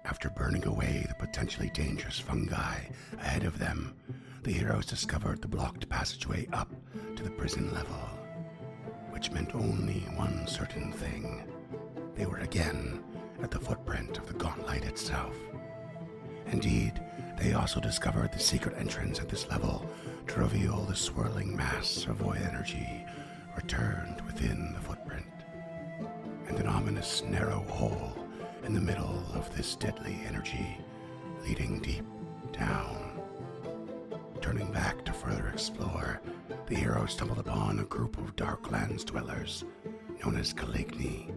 After burning away the potentially dangerous fungi ahead of them, the heroes discovered the blocked passageway up to the prison level, which meant only one certain thing. They were again at the footprint of the gauntlet itself. Indeed, they also discovered the secret entrance at this level to reveal the swirling mass of void energy returned within the footprint, and an ominous narrow hole in the middle of this deadly energy leading deep down. Turning back to further explore, the heroes stumbled upon a group of Darklands dwellers known as Caligni,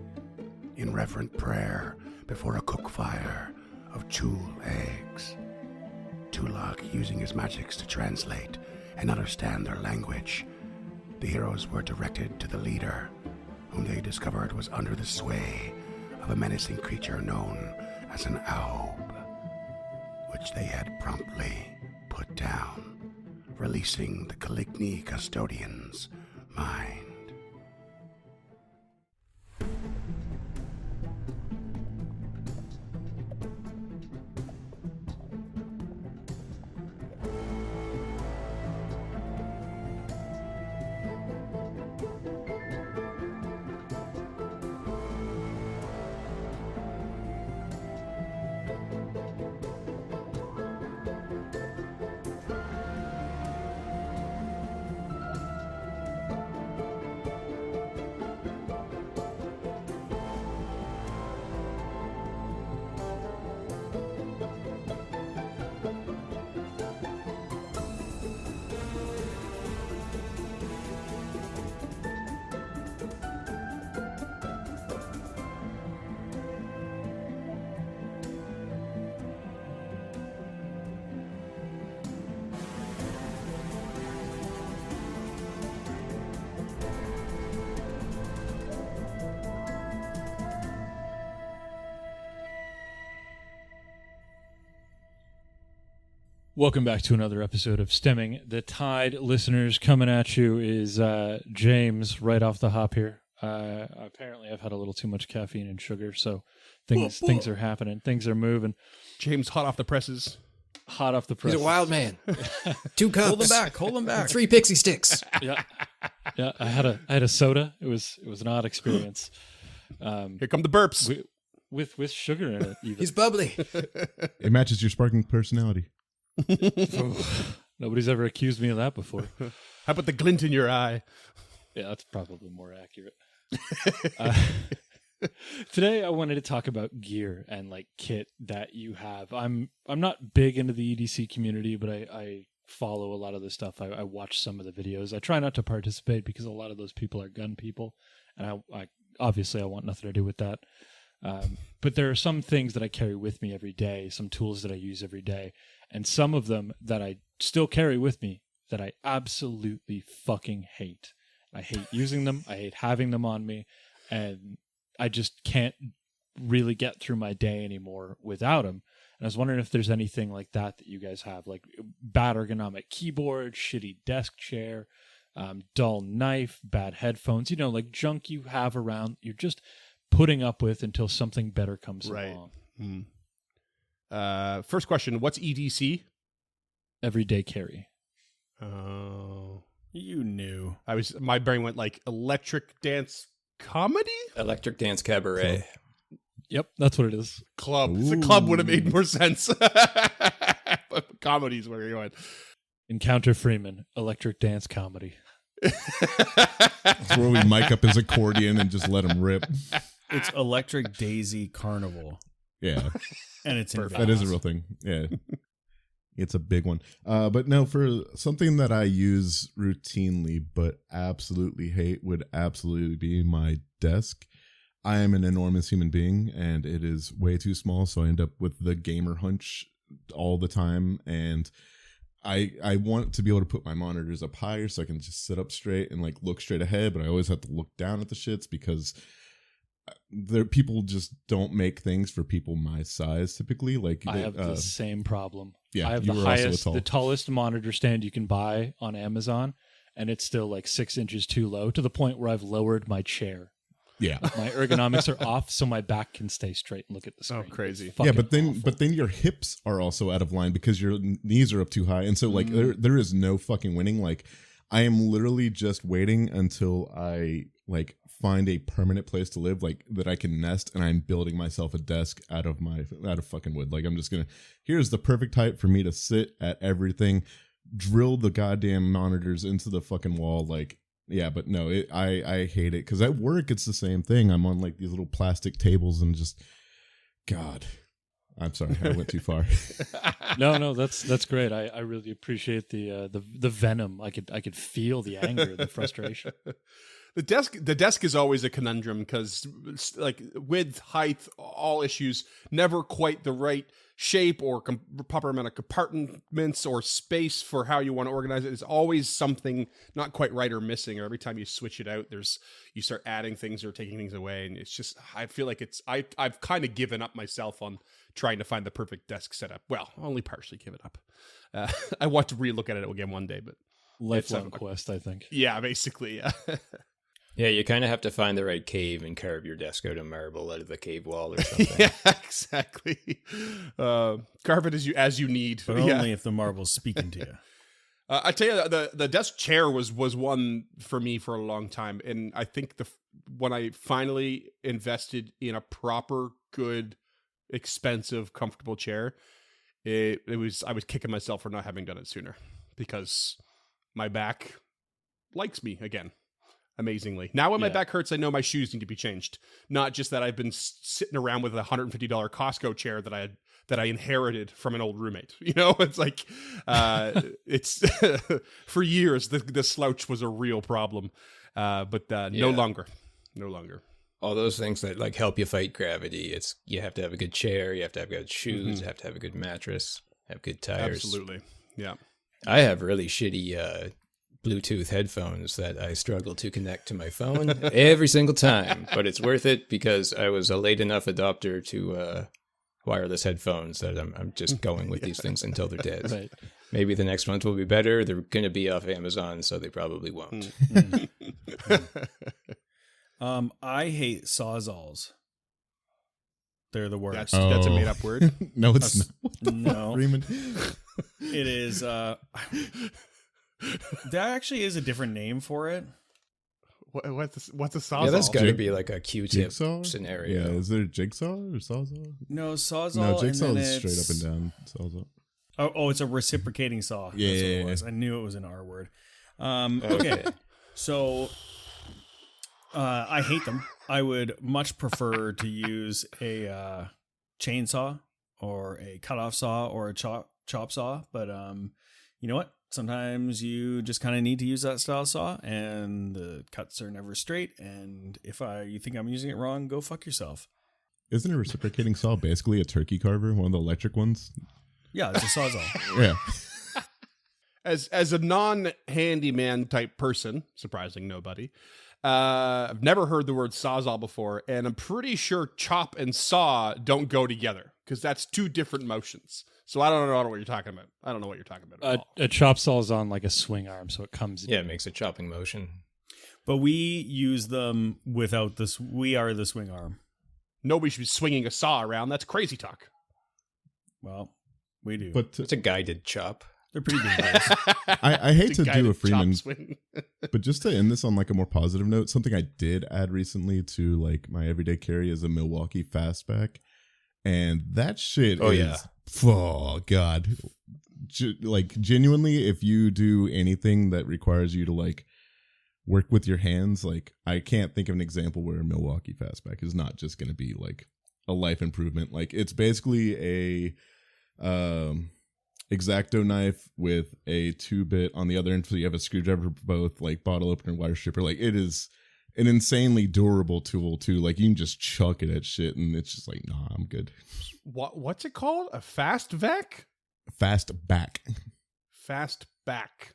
in reverent prayer before a cook fire of jewel eggs. Tulak using his magics to translate and understand their language, the heroes were directed to the leader, whom they discovered was under the sway of a menacing creature known as an Aub, which they had promptly put down, releasing the Caligni custodian's mind. Welcome back to another episode of Stemming the Tide. Listeners, coming at you is James right off the hop here. Apparently I've had a little too much caffeine and sugar, so things are happening. Things are moving. James hot off the presses. Hot off the press. He's a wild man. 2 cups. Hold him back. 3 pixie sticks. Yeah. I had a soda. It was an odd experience. Here come the burps. With sugar in it. Even. He's bubbly. It matches your sparkling personality. Nobody's ever accused me of that before. How about the glint in your eye? Yeah, that's probably more accurate. Today I wanted to talk about gear and like kit that you have. I'm not big into the EDC community, but I follow a lot of the stuff. I watch some of the videos. I try not to participate because a lot of those people are gun people, and I obviously I want nothing to do with that. But there are some things that I carry with me every day, some tools that I use every day, and some of them that I still carry with me that I absolutely fucking hate. I hate using them. I hate having them on me, and I just can't really get through my day anymore without them. And I was wondering if there's anything like that you guys have, like bad ergonomic keyboard, shitty desk chair, dull knife, bad headphones, like junk you have around. You're just putting up with until something better comes along. First question, what's EDC? Everyday carry. Oh. You knew. My brain went like electric dance comedy? Electric Dance Cabaret. Yep, that's what it is. Club. The club would have made more sense. But comedy's where you're going. Encounter Freeman, electric dance comedy. That's where we mic up his accordion and just let him rip. It's Electric Daisy Carnival, Yeah, and it's in that is a real thing. Yeah, it's a big one. But no, for something that I use routinely but absolutely hate would absolutely be my desk. I am an enormous human being, and it is way too small, so I end up with the gamer hunch all the time, and I want to be able to put my monitors up higher so I can just sit up straight and like look straight ahead, but I always have to look down at the shits because people just don't make things for people my size typically. Like I have the same problem. Yeah, I have the tallest monitor stand you can buy on Amazon, and it's still like 6 inches too low to the point where I've lowered my chair. Yeah. My ergonomics are off, so my back can stay straight and look at the screen. Oh, crazy. It's Yeah, fucking but then your hips are also out of line because your knees are up too high, and so like there is no fucking winning. Like I am literally just waiting until I like find a permanent place to live, like that I can nest, and I'm building myself a desk out of fucking wood. Like I'm just gonna, here's the perfect height for me to sit at everything, drill the goddamn monitors into the fucking wall. Like yeah, but no, I hate it because at work it's the same thing. I'm on like these little plastic tables and just God. I'm sorry, I went too far. No, that's great. I really appreciate the venom. I could feel the anger, the frustration. The desk is always a conundrum because like width, height, all issues, never quite the right shape or proper amount of compartments or space for how you want to organize it. There's always something not quite right or missing, or every time you switch it out, you start adding things or taking things away, and it's just, I feel like I've kind of given up myself on trying to find the perfect desk setup. Well, only partially given up. I want to relook at it again one day, but Lifelong quest, I think. yeah, basically, yeah. Yeah, you kind of have to find the right cave and carve your desk out of marble out of the cave wall or something. Yeah, exactly. Carve it as you need. But Yeah. only if the marble's speaking to you. I tell you, the desk chair was one for me for a long time, and I think when I finally invested in a proper, good, expensive, comfortable chair, I was kicking myself for not having done it sooner, because my back likes me again. Amazingly. Now when my back hurts, I know my shoes need to be changed. Not just that I've been sitting around with a $150 Costco chair that I inherited from an old roommate. You know, it's like it's for years the slouch was a real problem. But no longer. All those things that like help you fight gravity. It's you have to have a good chair, you have to have good shoes, you have to have a good mattress, have good tires. Absolutely. Yeah. I have really shitty Bluetooth headphones that I struggle to connect to my phone every single time, but it's worth it because I was a late enough adopter to wireless headphones that I'm just going with these things until they're dead. Right. Maybe the next ones will be better. They're going to be off Amazon, so they probably won't. I hate sawzalls. They're the worst. That's a made up word. No, it's not. No, Freeman. it is. There actually is a different name for it. What's a sawzall? Yeah, that's got to Jig- be like a Q-tip Jigsaw scenario. Yeah, is there jigsaw or sawzall? No, sawzall. No, jigsaw and then is straight it's- up and down. Sawzall. Oh, it's a reciprocating saw. Yeah, That's what yeah, it yeah. was. I knew it was an R word. Okay, so I hate them. I would much prefer to use a chainsaw or a cutoff saw or a chop saw. But you know what? Sometimes you just kind of need to use that style saw, and the cuts are never straight. And if you think I'm using it wrong, go fuck yourself. Isn't a reciprocating saw basically a turkey carver, one of the electric ones? Yeah, it's a sawzall. Yeah. As a non-handyman type person, surprising nobody, I've never heard the word sawzall before, and I'm pretty sure chop and saw don't go together because that's two different motions. So I don't know what you're talking about. I don't know what you're talking about at all. A chop saw is on like a swing arm, so it comes. Yeah, it makes a chopping motion. But we use them without this. We are the swing arm. Nobody should be swinging a saw around. That's crazy talk. Well, we do. But It's a guided chop. they're pretty dangerous. I hate It's to do guided a Freeman, chop swing. but just to end this on like a more positive note, something I did add recently to like my everyday carry is a Milwaukee Fastback, and that shit Oh, is, yeah. oh god, like genuinely, if you do anything that requires you to like work with your hands, like I can't think of an example where a Milwaukee Fastback is not just going to be like a life improvement. Like it's basically a X-Acto knife with a 2-bit on the other end, so you have a screwdriver for both, like bottle opener, wire stripper. Like it is an insanely durable tool too. Like you can just chuck it at shit, and it's just like, nah, I'm good. What's it called? A fast vac? Fast back. Fast back.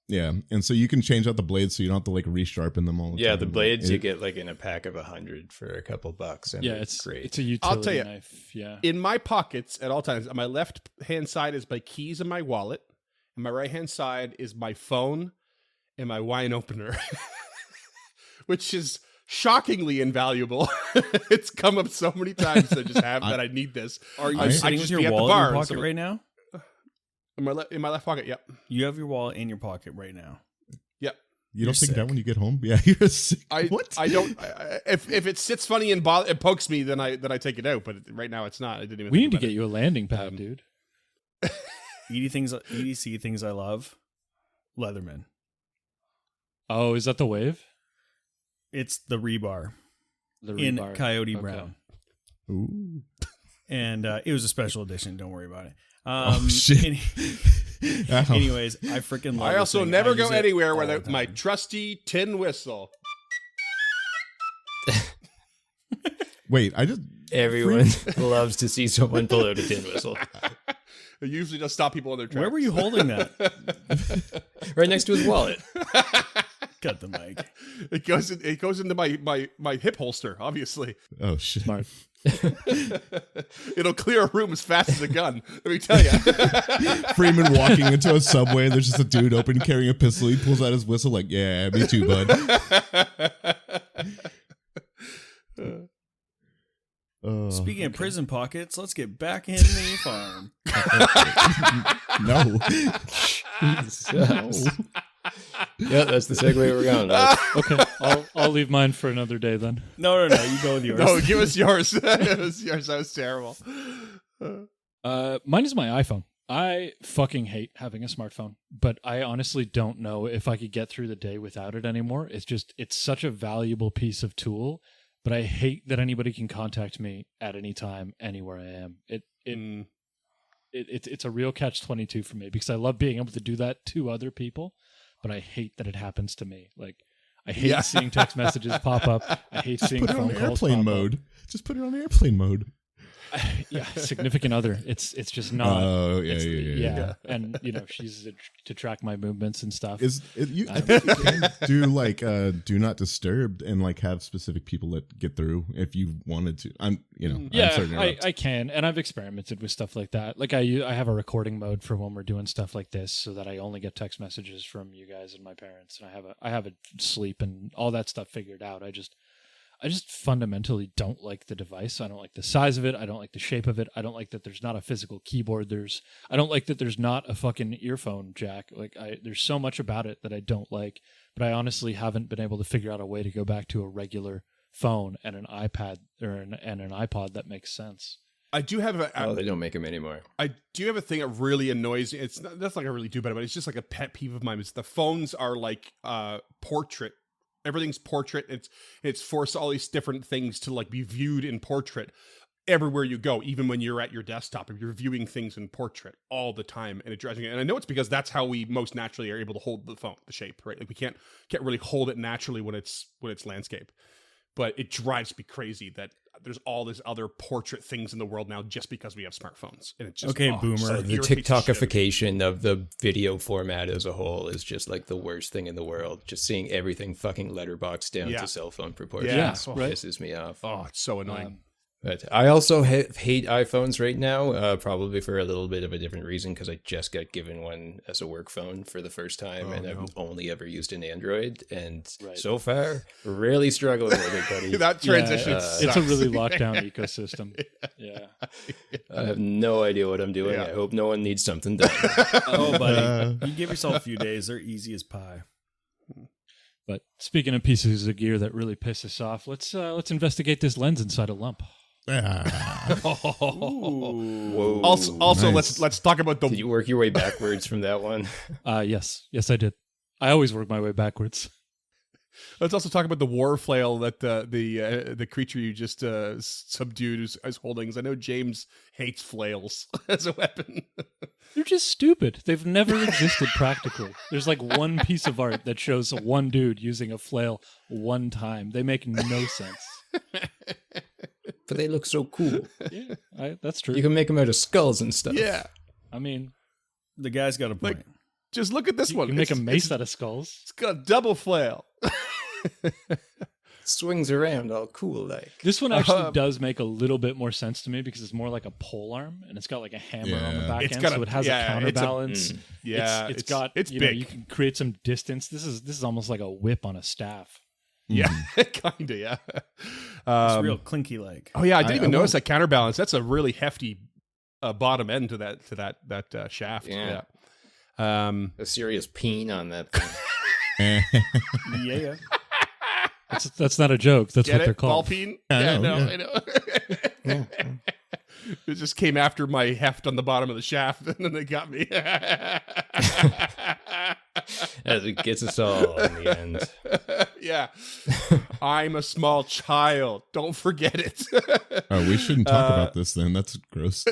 Yeah, and so you can change out the blades, so you don't have to like resharpen them all the Yeah, time. the Like, blades you it- get like in a pack of 100 for a couple bucks. And Yeah, they're it's great. It's a utility I'll tell you, knife. Yeah. In my pockets at all times, on my left hand side is my keys and my wallet, and my right hand side is my phone and my wine opener, which is shockingly invaluable. It's come up so many times that I just have that I need this. Are you I sitting just with be your at the wallet in bar your and pocket somebody- right now? In my left pocket. Yep. You have your wallet in your pocket right now. Yep. You don't You're take it out sick. when you get home? Yeah, you're sick. What? I don't. If it sits funny and it pokes me, then I take it out. But right now it's not. I didn't even. We think need to about get you a landing pad, dude. EDC things I love. Leatherman. Oh, is that the wave? It's the rebar The in rebar. Coyote Okay. Brown. Ooh. And it was a special edition. Don't worry about it. Oh, shit. Ow. Anyways, I freaking love I this also thing. never I go use it anywhere all without the my time. trusty tin whistle. Wait, I just. Everyone loves to see someone pull out a tin whistle. It usually does stop people in their tracks. Where were you holding that? Right next to his wallet. Cut the mic. It goes into my hip holster. Obviously, Oh, shit. Smart. it'll clear a room as fast as a gun. Let me tell you. Freeman walking into a subway and there's just a dude open carrying a pistol. He pulls out his whistle, like, yeah, me too, bud. Speaking of prison pockets, let's get back in the farm. No. Yeah, that's the segue we're going with. Okay, I'll leave mine for another day then. No, you go with yours. No, give us yours. Give us yours. That was terrible. Mine is my iPhone. I fucking hate having a smartphone, but I honestly don't know if I could get through the day without it anymore. It's such a valuable piece of tool, but I hate that anybody can contact me at any time, anywhere I am. It's a real catch-22 for me because I love being able to do that to other people, but I hate that it happens to me. Like, I hate seeing text messages pop up. I hate seeing Put it on phone calls airplane pop mode. Just put it on airplane mode. up. Yeah, significant other. It's just not. Oh, yeah, it's- yeah. And she's to track my movements and stuff. I think you can do like do not disturb and like have specific people that get through if you wanted to. I'm sorry to Yeah, interrupt. I can, and I've experimented with stuff like that. Like I have a recording mode for when we're doing stuff like this, so that I only get text messages from you guys and my parents, and I have a sleep and all that stuff figured out. I just fundamentally don't like the device. I don't like the size of it. I don't like the shape of it. I don't like that there's not a physical keyboard. I don't like that there's not a fucking earphone jack. There's so much about it that I don't like, but I honestly haven't been able to figure out a way to go back to a regular phone and an iPad and an iPod that makes sense. I do have Oh, they don't make them anymore. I do have a thing that really annoys me. It's not, that's like I really do better, but it's just like a pet peeve of mine. Is the phones are like portrait. Everything's portrait. It's forced all these different things to like be viewed in portrait everywhere you go, even when you're at your desktop. If you're viewing things in portrait all the time, and it drives me. And I know it's because that's how we most naturally are able to hold the phone, the shape, right? Like we can't really hold it naturally when it's landscape. But it drives me crazy that there's all these other portrait things in the world now just because we have smartphones. And it's just Okay, it boomer. just The irritates the shit out of me. TikTokification of the video format as a whole is just like the worst thing in the world. Just seeing everything fucking letterbox down Yeah. to cell phone proportions Yeah, right. pisses me off. Oh, it's so annoying. But I also hate iPhones right now, probably for a little bit of a different reason, because I just got given one as a work phone for the first time, and I've only ever used an Android, and so far, really struggling with it, buddy. That transition it's a sucks. really locked down ecosystem. Yeah. I have no idea what I'm doing. Yeah. I hope no one needs something done. Oh, buddy. You give yourself a few days. They're easy as pie. But speaking of pieces of gear that really piss us off, let's investigate this lens inside a lump. Ah. Whoa. Also, Nice. let's talk about the Did you work your way backwards from that one? Yes, I did. I always work my way backwards. let's also talk about the war flail that the creature you just subdued is holding. 'Cause I know James hates flails as a weapon. They're just stupid. They've never existed practically. There's like one piece of art that shows one dude using a flail one time. They make no sense. But they look so cool. Yeah, that's true. You can make them out of skulls and stuff. Yeah, I mean, The guy's got a point. Like, just look at this you one. can make a It's- mace it's- out of skulls. It's got a double flail. Swings around all cool like. This one actually does make a little bit more sense to me because it's more like a pole arm and it's got like a hammer on the Yeah. back It's end, got so it has a it's counterbalance. Yeah, it's got it's you know, big. you can create some distance. This is almost like a whip on a staff. Yeah, Mhm. kind of. Yeah. It's real clinky like. Oh yeah, I didn't I even notice won't- that counterbalance. That's a really hefty bottom end to that shaft. Yeah. Yeah. A serious peen on that thing. Yeah. That's not a joke. That's Get what it? they're Ball called. peen? I Yeah, know, no, yeah. I know. Yeah. It just came after my heft on the bottom of the shaft, and then they got me. As it gets us all in the end. Yeah. I'm a small child. Don't forget it. Oh, we shouldn't talk about this then. That's gross.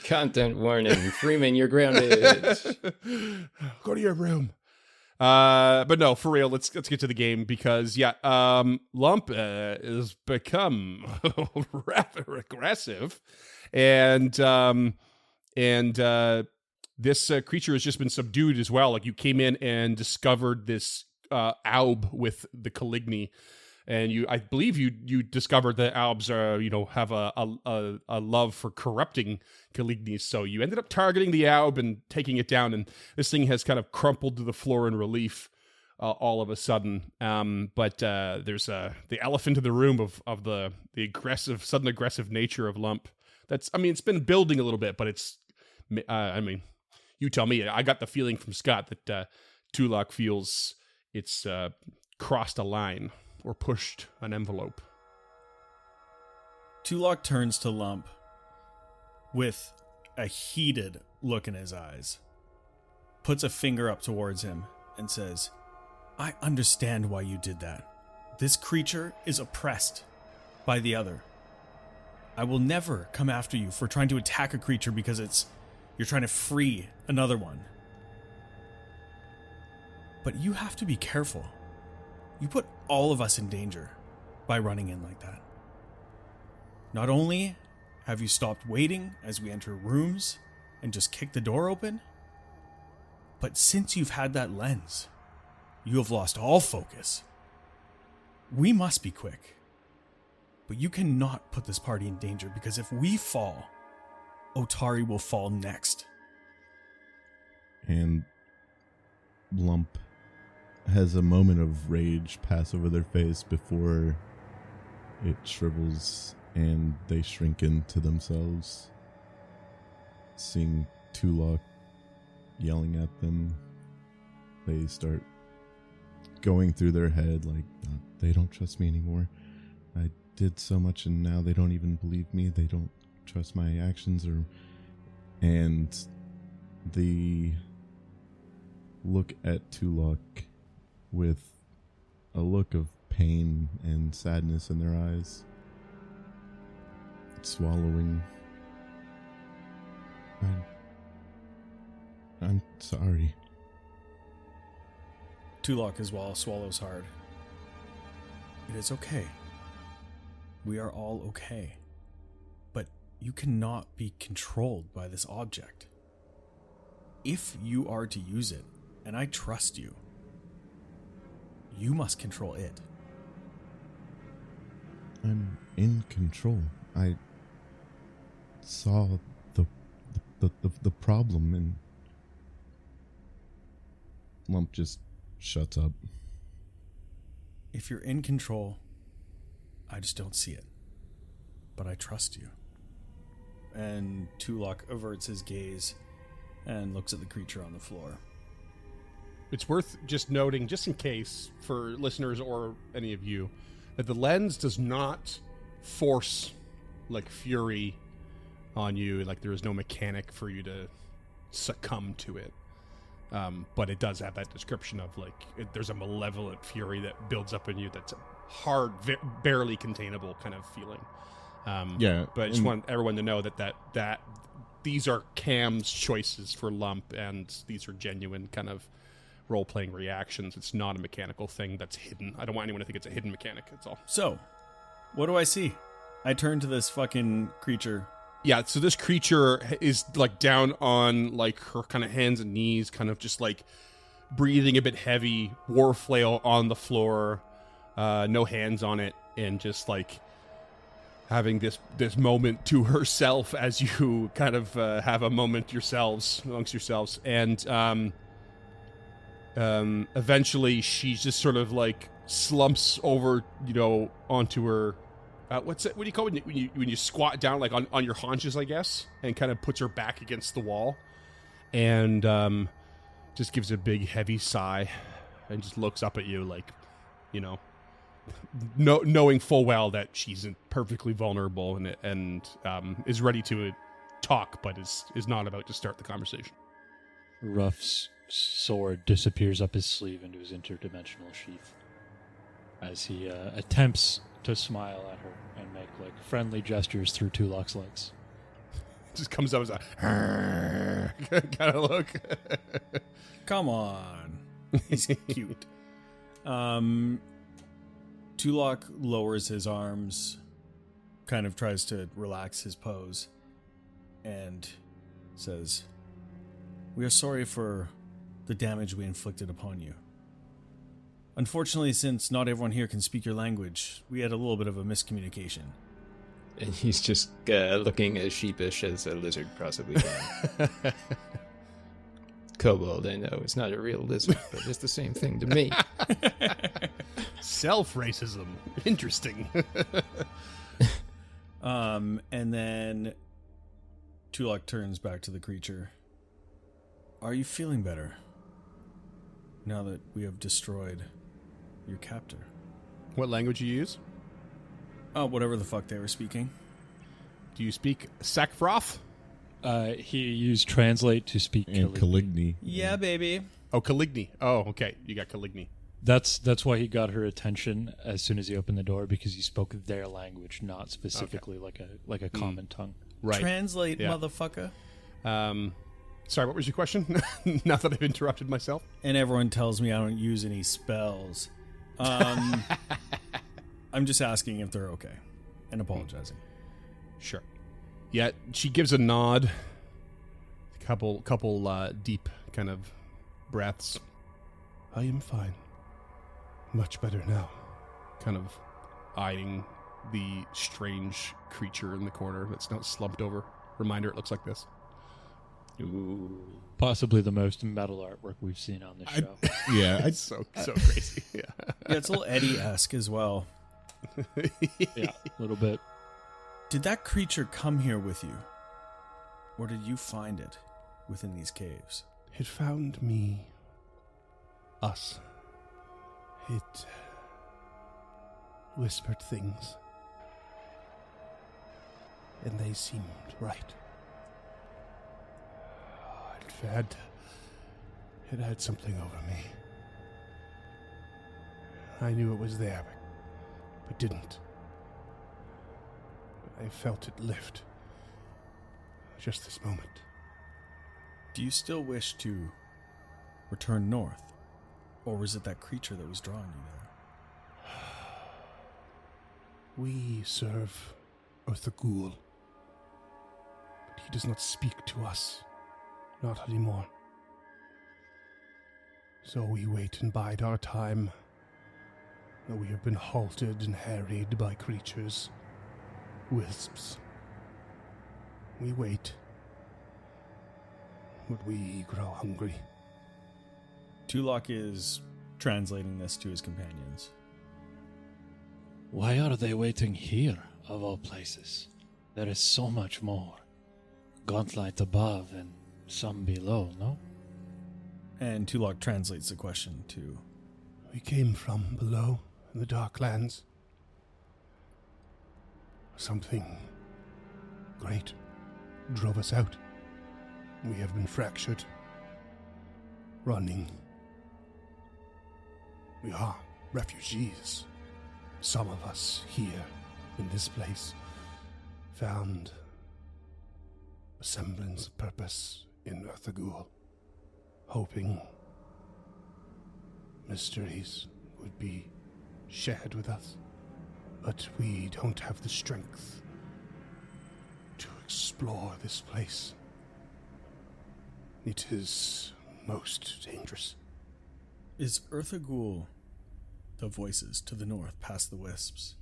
Content warning. Freeman, you're grounded. Go to your room. But no, for real, let's get to the game because Lump has become rather aggressive, and this creature has just been subdued as well. Like you came in and discovered this Alb with the Caligny, and I believe you discovered that Albs are have a love for corrupting Calignis. So you ended up targeting the Alb and taking it down, and this thing has kind of crumpled to the floor in relief all of a sudden. But there's the elephant in the room of the sudden aggressive nature of Lump. It's been building a little bit, but it's you tell me. I got the feeling from Scott that Tulok feels it's crossed a line or pushed an envelope. Tulok turns to Lump with a heated look in his eyes, puts a finger up towards him, and says, I understand why you did that. This creature is oppressed by the other. I will never come after you for trying to attack a creature because you're trying to free another one. But you have to be careful. You put all of us in danger by running in like that. Not only have you stopped waiting as we enter rooms and just kick the door open, but since you've had that lens, you have lost all focus. We must be quick. But you cannot put this party in danger because if we fall, Otari will fall next. And Lump has a moment of rage pass over their face before it shrivels and they shrink into themselves. Seeing Tulok yelling at them, they start going through their head like, they don't trust me anymore. I did so much and now they don't even believe me. They don't trust my actions and the look at Tulok with a look of pain and sadness in their eyes. Swallowing. I'm sorry. Tulok as well swallows hard. It is okay. We are all okay. But you cannot be controlled by this object. If you are to use it, and I trust you, you must control it. I'm in control. I saw the problem and Lump just shuts up. If you're in control, I just don't see it. But I trust you. And Tulok averts his gaze and looks at the creature on the floor. It's worth just noting, just in case, for listeners or any of you, that the lens does not force, like, fury on you. Like, there is no mechanic for you to succumb to it. But it does have that description of, like, there's a malevolent fury that builds up in you that's a hard, barely containable kind of feeling. Yeah. But I just want everyone to know that these are Cam's choices for Lump, and these are genuine kind of role-playing reactions. It's not a mechanical thing that's hidden. I don't want anyone to think it's a hidden mechanic. That's all. So, what do I see? I turn to this fucking creature. Yeah, so this creature is like down on like her kind of hands and knees, kind of just like breathing a bit heavy, war flail on the floor, no hands on it, and just like having this moment to herself as you kind of have a moment yourselves, amongst yourselves. And Eventually, she just sort of like slumps over, onto her. What's it? What do you call it when you squat down, like on your haunches, I guess, and kind of puts her back against the wall, and just gives a big heavy sigh, and just looks up at you like, knowing full well that she's perfectly vulnerable and is ready to talk, but is not about to start the conversation. Ruff's sword disappears up his sleeve into his interdimensional sheath as he attempts to smile at her and make like friendly gestures through Tulok's legs. Just comes up as a kind of look. Come on. He's cute. Tulok lowers his arms, kind of tries to relax his pose, and says, "We are sorry for the damage we inflicted upon you. Unfortunately, since not everyone here can speak your language, we had a little bit of a miscommunication." And he's just looking as sheepish as a lizard possibly can. Kobold, I know, it's not a real lizard, but it's the same thing to me. Self-racism. Interesting. And then Tulok turns back to the creature. "Are you feeling better now that we have destroyed your captor?" What language you use? Oh, whatever the fuck they were speaking. Do you speak Sackfroth? He used translate to speak And Caligny. Caligny. Yeah, baby. Oh, Caligny. Oh, okay. You got Caligny. That's why he got her attention as soon as he opened the door, because he spoke their language, not specifically like a common tongue. Right. Translate, Yeah. motherfucker. Sorry, what was your question? Now that I've interrupted myself. And everyone tells me I don't use any spells. I'm just asking if they're okay and apologizing. Sure. Yeah, she gives a nod. A couple deep kind of breaths. I am fine. Much better now. Kind of eyeing the strange creature in the corner that's not slumped over. Reminder, it looks like this. Ooh. Possibly the most metal artwork we've seen on this show. Yeah, It's so crazy. Yeah. Yeah, it's a little Eddie-esque as well. Yeah, a little bit. Did that creature come here with you? Or did you find it within these caves? It found me. Us. It whispered things. And they seemed right. It had something over me. I knew it was there, but didn't. I felt it lift. Just this moment. Do you still wish to return north? Or was it that creature that was drawing you there? We serve Urthagul, but he does not speak to us. Not anymore. So we wait and bide our time. Though we have been halted and harried by creatures. Wisps. We wait. But we grow hungry. Tulok is translating this to his companions. Why are they waiting here, of all places? There is so much more. Gauntlet above and some below, no? And Tulok translates the question to... We came from below in the Darklands. Something great drove us out. We have been fractured. Running. We are refugees. Some of us here in this place found a semblance of purpose in Urthagul, hoping mysteries would be shared with us. But we don't have the strength to explore this place. It is most dangerous. Is Urthagul the voices to the north past the wisps?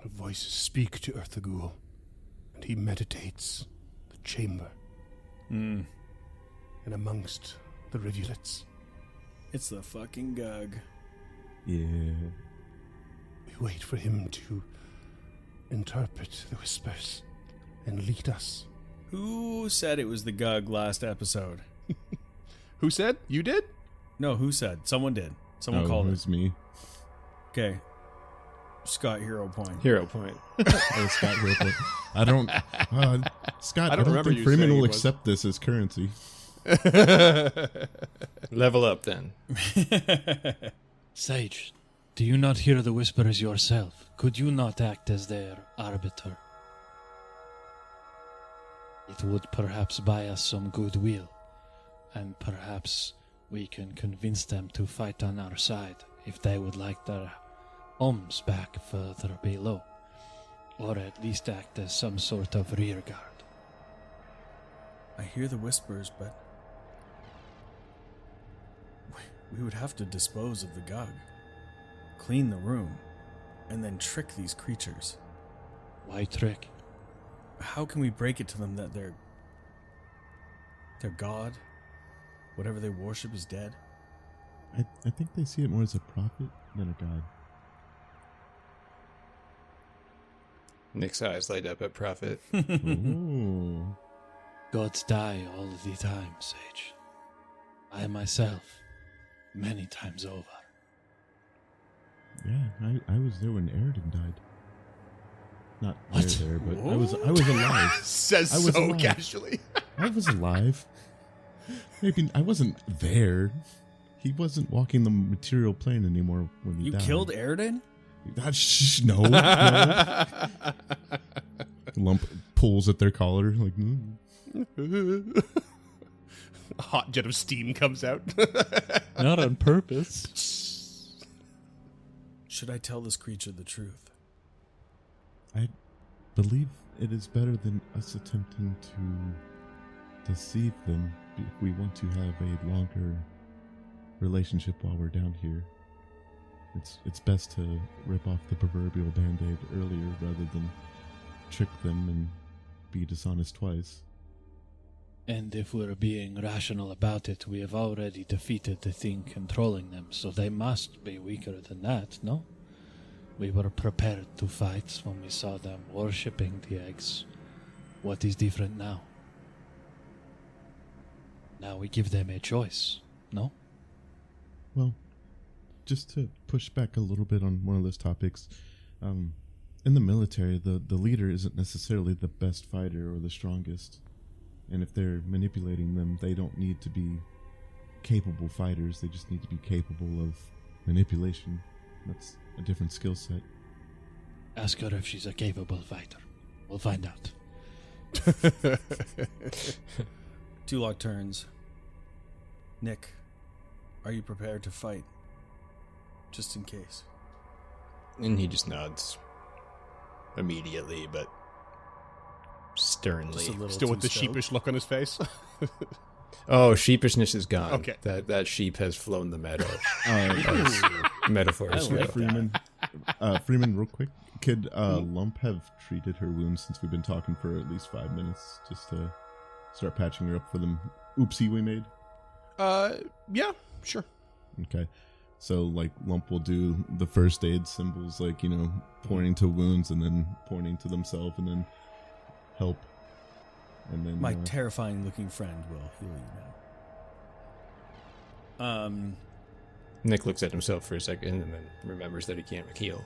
The voices speak to Urthagul, and he meditates the chamber. And amongst the rivulets, It's the fucking Gug. Yeah. We wait for him to interpret the whispers and lead us. Who said it was the Gug last episode? Who said? You did? No, who said? Someone did. Someone called it it. was me. Okay. Scott, hero point. Hero point. Oh, Scott Hero Point. I don't. Scott, I don't remember think you Freeman saying will he was. accept this as currency. Level up then. Sage, do you not hear the whispers yourself? Could you not act as their arbiter? It would perhaps buy us some goodwill, and perhaps we can convince them to fight on our side if they would like their homes back further below, or at least act as some sort of rear guard. I hear the whispers, but we would have to dispose of the Gug, clean the room, and then trick these creatures. Why trick? How can we break it to them that their god, whatever they worship, is dead? I think they see it more as a prophet than a god. Nick's eyes light up at Prophet. Ooh. Gods die all the time, Sage. I myself, many times over. Yeah, I was there when Eridan died. Not What? there, but I was alive. Says I was so alive. casually. I was alive. Maybe I wasn't there. He wasn't walking the material plane anymore when he You died. killed Eridan? No. Lump pulls at their collar like. A hot jet of steam comes out. Not on purpose. Should I tell this creature the truth? I believe it is better than us attempting to deceive them if we want to have a longer relationship while we're down here. It's best to rip off the proverbial band-aid earlier rather than trick them and be dishonest twice. And if we're being rational about it, we have already defeated the thing controlling them, so they must be weaker than that, no? We were prepared to fight when we saw them worshipping the eggs. What is different now? Now we give them a choice, no? Well, just to push back a little bit on one of those topics, in the military, the leader isn't necessarily the best fighter or the strongest. And if they're manipulating them, they don't need to be capable fighters. They just need to be capable of manipulation. That's a different skill set. Ask her if she's a capable fighter. We'll find out. Tulok turns. Nick, are you prepared to fight? Just in case. And he just nods. Immediately, but sternly. Just a little Still with too the stoked. sheepish look on his face. Oh, sheepishness is gone. Okay. That sheep has flown the meadow. I Metaphors. like Freeman, Freeman, real quick, could Lump have treated her wounds since we've been talking for at least 5 minutes, just to start patching her up for them oopsie we made? Yeah, sure. Okay. So, like, Lump will do the first aid symbols, like, you know, pointing to wounds and then pointing to themselves and then help. And then My terrifying looking friend will heal you now. Nick looks at himself for a second and then remembers that he can't heal.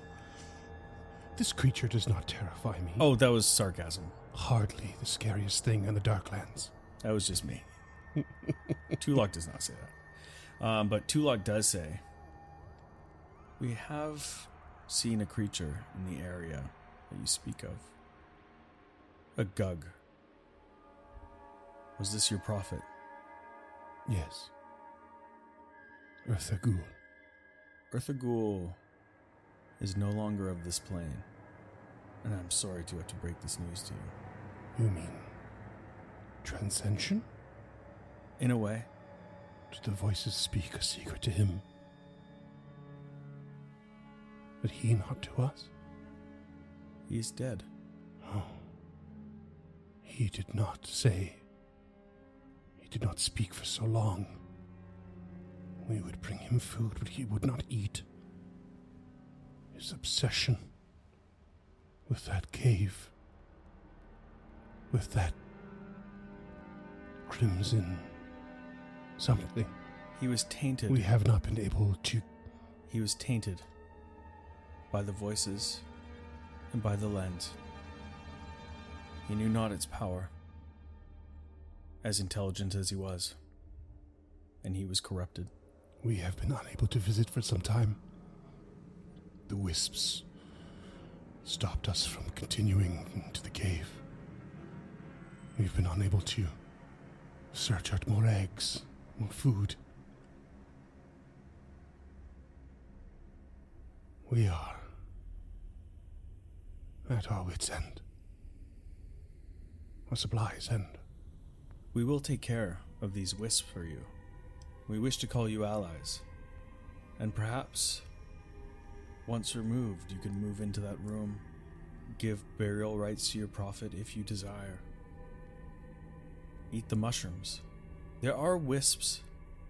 This creature does not terrify me. Oh, that was sarcasm. Hardly the scariest thing in the Darklands. That was just me. Tulok does not say that. But Tulok does say, we have seen a creature in the area that you speak of. A Gug. Was this your prophet? Yes. Eartha Ghoul. Eartha Ghoul is no longer of this plane. And I'm sorry to have to break this news to you. You mean transcension? In a way. Did the voices speak a secret to him? But he not to us? He is dead. Oh. He did not say. He did not speak for so long. We would bring him food, but he would not eat. His obsession with that cave, with that crimson something. He was tainted. We have not been able to. He was tainted by the voices and by the lens. He knew not its power, as intelligent as he was, and he was corrupted. We have been unable to visit for some time. The wisps stopped us from continuing into the cave. We've been unable to search out more eggs, more food. We are at our wits' end. Our supplies end. We will take care of these wisps for you. We wish to call you allies. And perhaps, once removed, you can move into that room, give burial rites to your prophet if you desire. Eat the mushrooms. There are wisps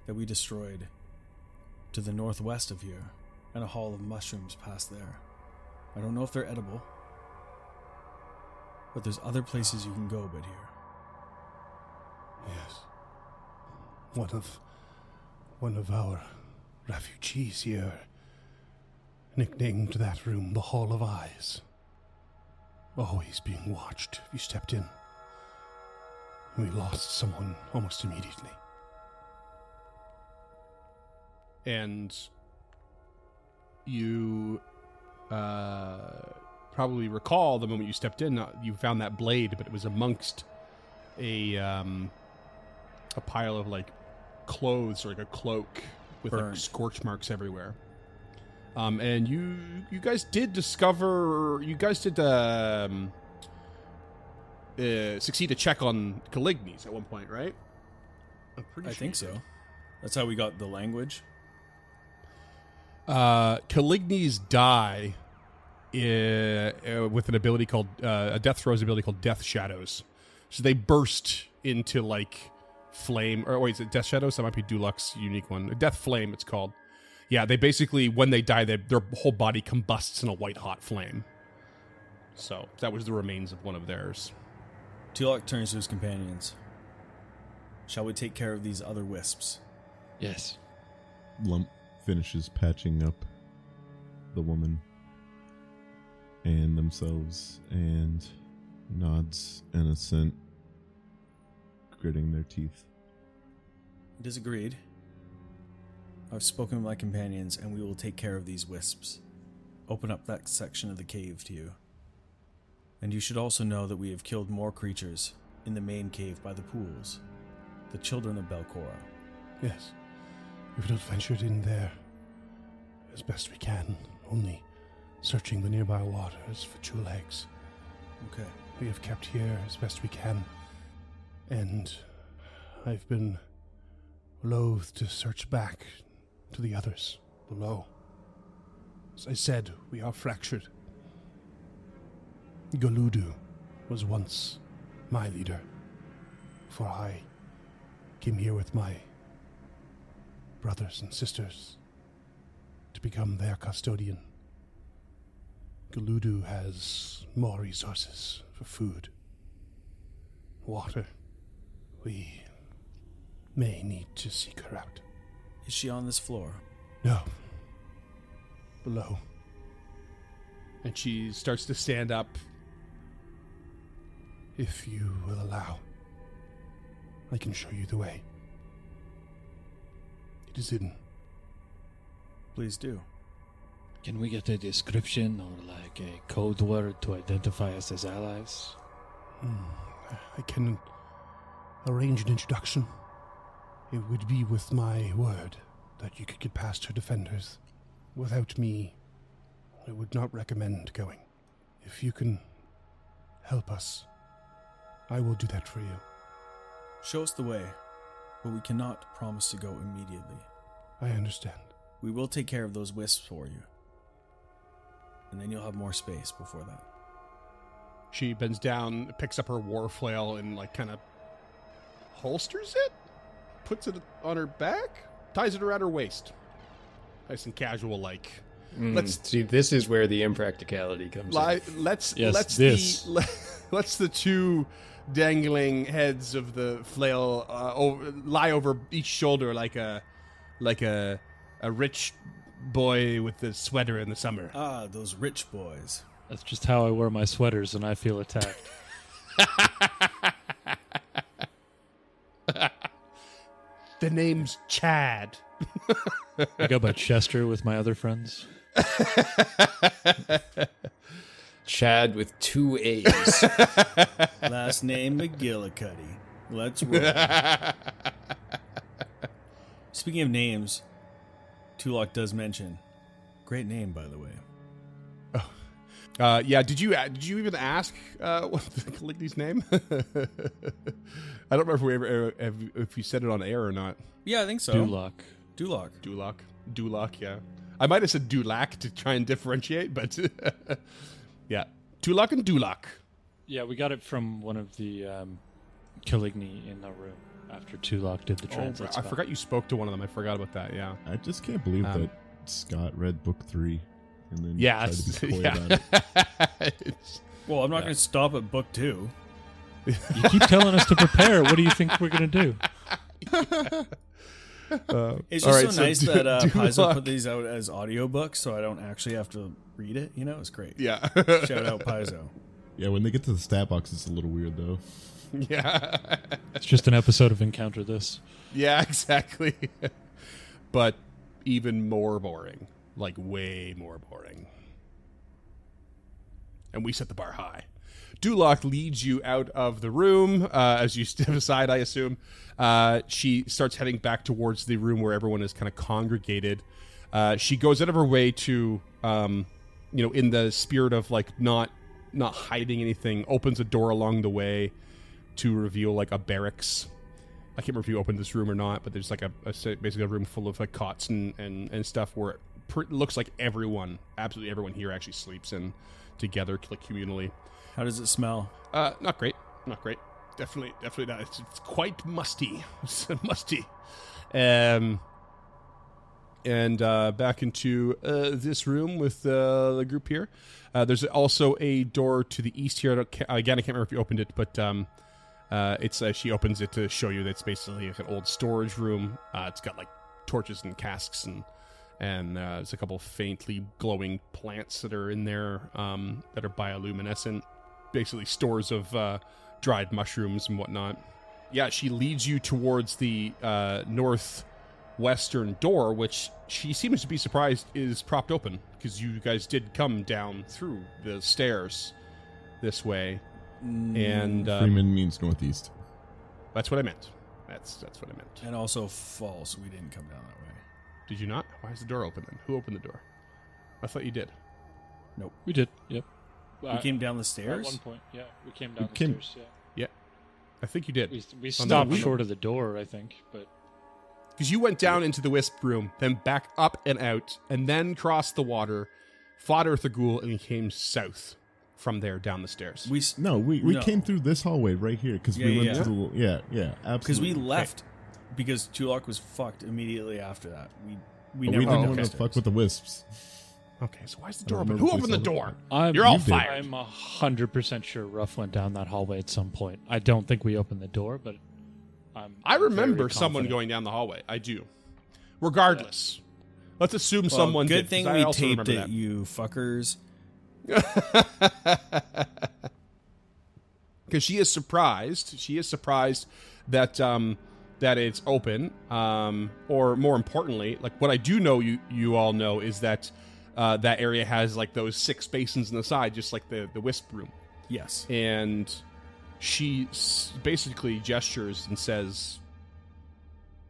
that we destroyed to the northwest of here, and a haul of mushrooms past there. I don't know if they're edible, but there's other places you can go but here. Yes. One of our refugees here nicknamed that room the Hall of Eyes. Always being watched if you stepped in. We lost someone almost immediately. And you probably recall the moment you stepped in, you found that blade, but it was amongst a pile of like clothes or like a cloak with like Burned. scorch marks everywhere. And you guys did discover, succeed a check on Calignes at one point, right? I'm pretty I sure think you did. so. That's how we got the language. Calignes die with an ability called a death throws ability called Death Shadows. So they burst into like flame, or wait, is it Death Shadows? That might be Dulux' unique one. Death Flame, it's called. Yeah, they basically, when they die, their whole body combusts in a white hot flame. So that was the remains of one of theirs. Tulok turns to his companions. Shall we take care of these other wisps? Yes. Lump finishes patching up the woman and themselves and nods an assent, gritting their teeth. It is agreed. I've spoken with my companions, and we will take care of these wisps. Open up that section of the cave to you. And you should also know that we have killed more creatures in the main cave by the pools. The children of Belcora. Yes. We've not ventured in there as best we can, only searching the nearby waters for jewel eggs. Okay. We have kept here as best we can, and I've been loath to search back to the others below. As I said, we are fractured. Galudu was once my leader, before I came here with my brothers and sisters to become their custodian. Galudu has more resources for food, water. We may need to seek her out. Is she on this floor? No. Below. And she starts to stand up. If you will allow, I can show you the way. It is hidden. Please do. Can we get a description or like a code word to identify us as allies? I can arrange an introduction. It would be with my word that you could get past her defenders. Without me, I would not recommend going. If you can help us, I will do that for you. Show us the way, but we cannot promise to go immediately. I understand. We will take care of those wisps for you. And then you'll have more space before that. She bends down, picks up her war flail, and like kind of holsters it, puts it on her back. ties it around her waist. Nice and casual like. Let's See, this is where the impracticality comes in. let's this. let's the two dangling heads of the flail lie over each shoulder like a rich boy with the sweater in the summer. Ah, those rich boys. That's just how I wear my sweaters when I feel attacked. The name's Chad. I go by Chester with my other friends. Chad with 2 A's. Last name McGillicuddy. Let's roll. Speaking of names, Tulok does mention. Great name, by the way. Yeah, did you even ask what Caligni's name? I don't remember if we ever if you said it on air or not. Yeah, I think so. Dulok. Dulok, yeah. I might have said Dulac to try and differentiate, but yeah, Tulok and Dulok. Yeah, we got it from one of the Caligni in the room after Tulok did the translate I spell. forgot you spoke to one of them. I forgot about that. Yeah. I just can't believe that Scott read book 3 and then Yeah. tried to be coy Yeah. about it. Well, I'm not going to stop at book 2. You keep telling us to prepare. What do you think we're going to do? It's all just right, so nice that Paizo Dulok- put these out as audiobooks, so I don't actually have to read it. You know, it's great. Yeah. Shout out Paizo. Yeah, when they get to the stat box, it's a little weird though. Yeah. It's just an episode of Encounter This. Yeah, exactly. But even more boring. Like way more boring. And we set the bar high. Dulok leads you out of the room as you step aside, I assume. She starts heading back towards the room where everyone is kind of congregated. She goes out of her way to, in the spirit of like not hiding anything, opens a door along the way to reveal like a barracks. I can't remember if you opened this room or not, but there's like basically a room full of like cots and stuff where it looks like absolutely everyone here actually sleeps in together, like communally. How does it smell? Not great. Definitely not. It's quite musty. It's musty. And back into this room with the group here. There's also a door to the east here. Again, I can't remember if you opened it, but it's she opens it to show you that it's basically like an old storage room. It's got like torches and casks and there's a couple faintly glowing plants that are in there that are bioluminescent. Basically stores of dried mushrooms and whatnot. Yeah, she leads you towards the northwestern door, which she seems to be surprised is propped open, because you guys did come down through the stairs this way. And Freeman means northeast. that's what I meant. That's what I meant. And also false. We didn't come down that way. Did you not? Why is the door open then? Who opened the door? I thought you did. We did, yep. We came down the At stairs? one point, yeah. We came down the came- stairs, yeah. Yeah. I think you did. We On stopped the- short of the door, I think, but Because you went down into the wisp room, then back up and out, and then crossed the water, fought Earthagul, and came south from there down the stairs. We We No. came through this hallway right here because Yeah, we went yeah. to the because absolutely. we left because Tulok was fucked immediately after that. We But never we went didn't down want the to fuck with the wisps. Okay, so why is the I door don't open? remember Who if we opened the saw door? You're all fired. I'm 100% sure Ruff went down that hallway at some point. I don't think we opened the door, but I remember very someone confident. going down the hallway. I do. Regardless, let's assume Well, someone good did. thing 'Cause I we also taped remember it, that. you fuckers. Because she is surprised. She is surprised that that it's open. Or more importantly, like what I do know, you all know is that that area has like those 6 basins in the side, just like the wisp room. Yes. And she basically gestures and says,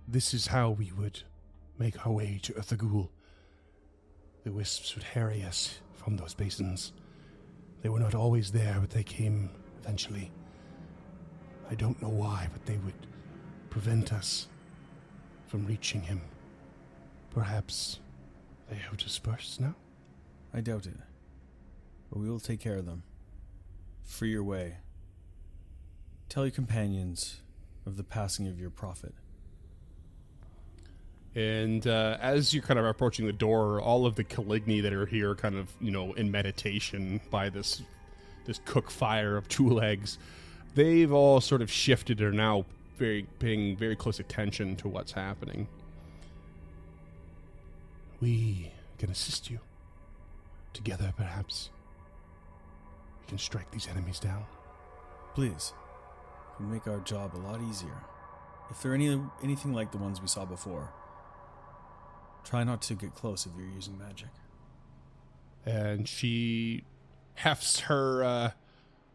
"This is how we would make our way to Earthagul. The wisps would harry us from those basins. They were not always there, but they came eventually. I don't know why, but they would prevent us from reaching him. Perhaps they have dispersed now?" I doubt it. But we will take care of them. Free your way. Tell your companions of the passing of your prophet. And as you're kind of approaching the door, all of the Caligni that are here kind of, in meditation by this cook fire of tool eggs, they've all sort of shifted and are now paying very close attention to what's happening. We can assist you. Together, perhaps. We can strike these enemies down. Please. It will make our job a lot easier. If they're anything like the ones we saw before, try not to get close if you're using magic. And she hefts her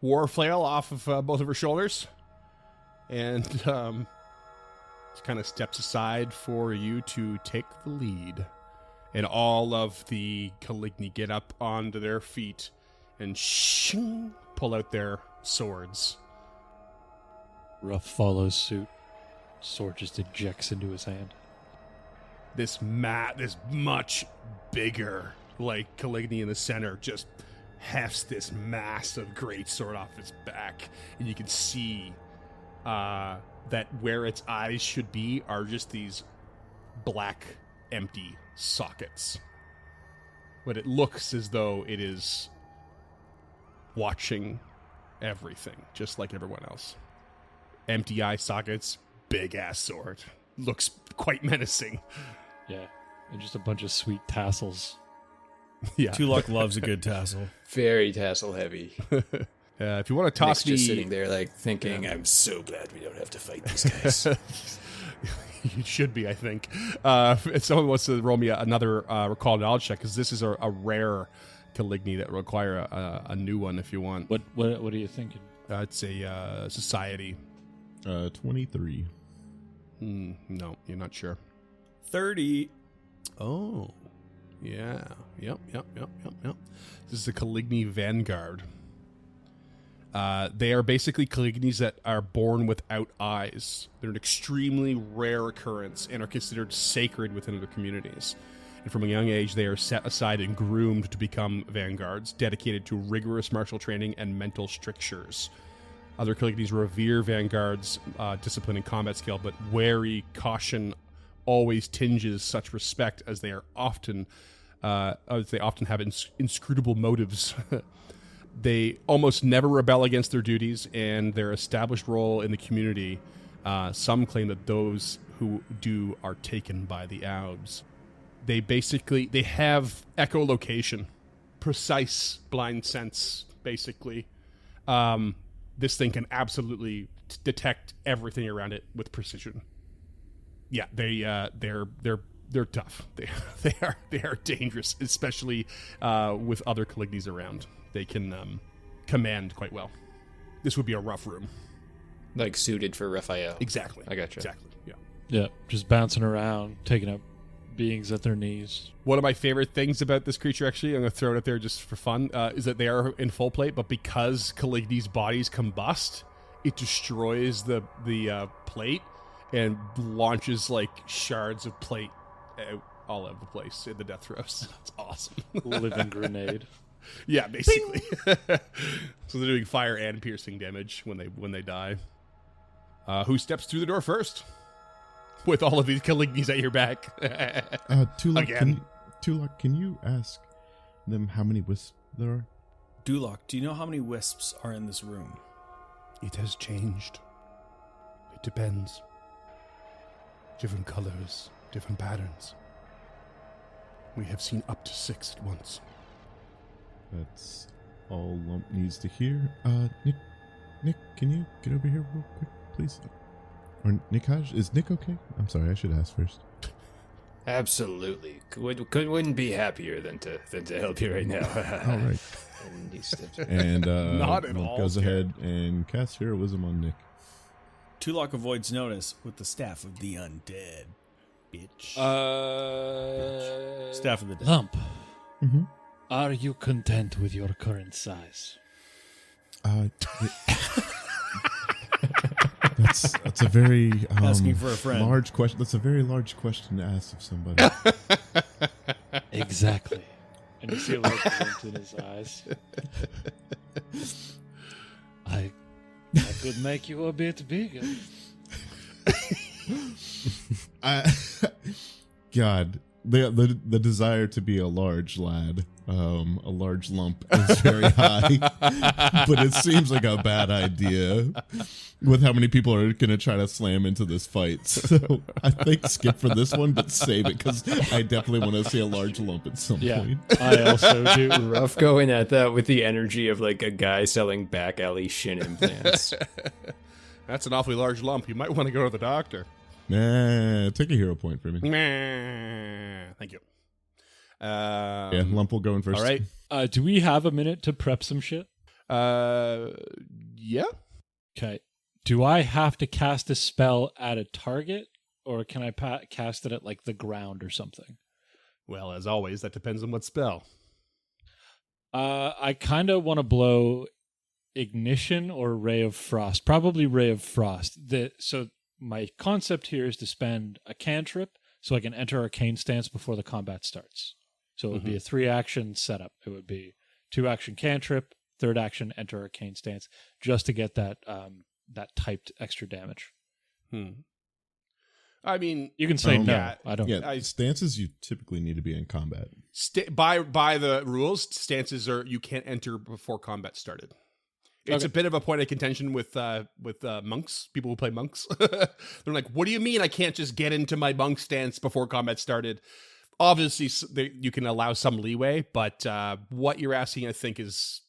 war flail off of both of her shoulders and kind of steps aside for you to take the lead. And all of the Caligni get up onto their feet and pull out their swords. Ruff follows suit. Sword just ejects into his hand. This much bigger, Caligni in the center, just hefts this massive greatsword off its back, and you can see that where its eyes should be are just these black, empty sockets. But it looks as though it is watching everything, just like everyone else. Empty eye sockets, big ass sword. Looks quite menacing. Yeah, and just a bunch of sweet tassels. Yeah. Tulok loves a good tassel. Very tassel heavy. If you want to toss Nick's just me, sitting there thinking, I'm so glad we don't have to fight these guys. you should be, I think. If someone wants to roll me another recall knowledge check, because this is a rare Caligni that require a new one if you want. What are you thinking? It's a society. 23. No, you're not sure. 30. Oh, yeah. Yep. This is a Caligni Vanguard. They are basically Calignis that are born without eyes. They're an extremely rare occurrence and are considered sacred within their communities. And from a young age, they are set aside and groomed to become vanguards, dedicated to rigorous martial training and mental strictures. Other Calignis revere vanguards' discipline and combat skill, but wary caution always tinges such respect, as they often have inscrutable motives. They almost never rebel against their duties and their established role in the community. Some claim that those who do are taken by the Aubs. They have echolocation, precise blind sense, basically. This thing can absolutely detect everything around it with precision. Yeah, they're tough. They are dangerous, especially with other Calignis around. They can command quite well. This would be a rough room. Like suited for Raphael. Exactly. I gotcha. Exactly. Yeah. Yeah, just bouncing around, taking up beings at their knees. One of my favorite things about this creature, actually, I'm going to throw it out there just for fun, is that they are in full plate, but because Caligni's bodies combust, it destroys the plate and launches shards of plate out all over the place in the death throes. It's awesome. Living grenade. Yeah, basically. So they're doing fire and piercing damage when they die. Who steps through the door first? With all of these Calignis at your back. Tulok, Again. Can you ask them how many wisps there are? Dulok, do you know how many wisps are in this room? It has changed. It depends. Different colors, different patterns. We have seen up to 6 at once. That's all Lump needs to hear. Nick, can you get over here real quick, please? Or Nikaj, is Nick okay? I'm sorry, I should ask first. Absolutely. Wouldn't be happier than to help you right now. All right. And he steps And Not at Lump all goes scared. ahead and casts heroism on Nick. Tulok avoids notice with the Staff of the Undead. Bitch. Staff of the Dead. Lump, Mm-hmm. are you content with your current size? That's a very Asking for a friend. large question. That's a very large question to ask of somebody. Exactly. And you see a little glint in his eyes. I could make you a bit bigger. God, the desire to be a large lad, a large lump is very high, but it seems like a bad idea with how many people are going to try to slam into this fight. So I think skip for this one, but save it because I definitely want to see a large lump at some point. I also do. Rough going at that with the energy of like a guy selling back alley shin implants. That's an awfully large lump. You might want to go to the doctor. Nah, take a hero point for me. Thank you. Yeah, lump will go in first. All right. Do we have a minute to prep some shit? Yeah. Okay. Do I have to cast a spell at a target, or can I cast it at like the ground or something? Well, as always, that depends on what spell. I kind of want to blow Ignition or Ray of Frost. Probably Ray of Frost. So my concept here is to spend a cantrip so I can enter Arcane Stance before the combat starts. So it would be a 3-action setup. It would be 2-action cantrip, 3rd action enter Arcane Stance, just to get that that typed extra damage. I mean, You can say no. yeah, I don't. Yeah, stances you typically need to be in combat. by the rules, stances are you can't enter before combat started. It's a bit of a point of contention with monks, people who play monks. They're like, what do you mean I can't just get into my monk stance before combat started? Obviously, you can allow some leeway, but what you're asking, I think, is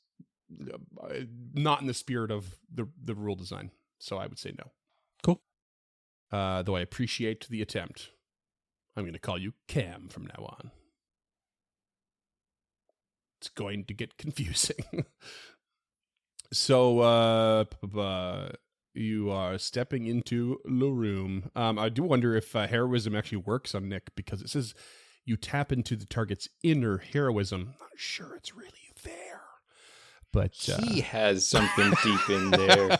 not in the spirit of the rule design. So I would say no. Cool. Though I appreciate the attempt. I'm going to call you Cam from now on. It's going to get confusing. So, you are stepping into the room. I do wonder if heroism actually works on Nick, because it says you tap into the target's inner heroism. Not sure it's really there. But He has something deep in there.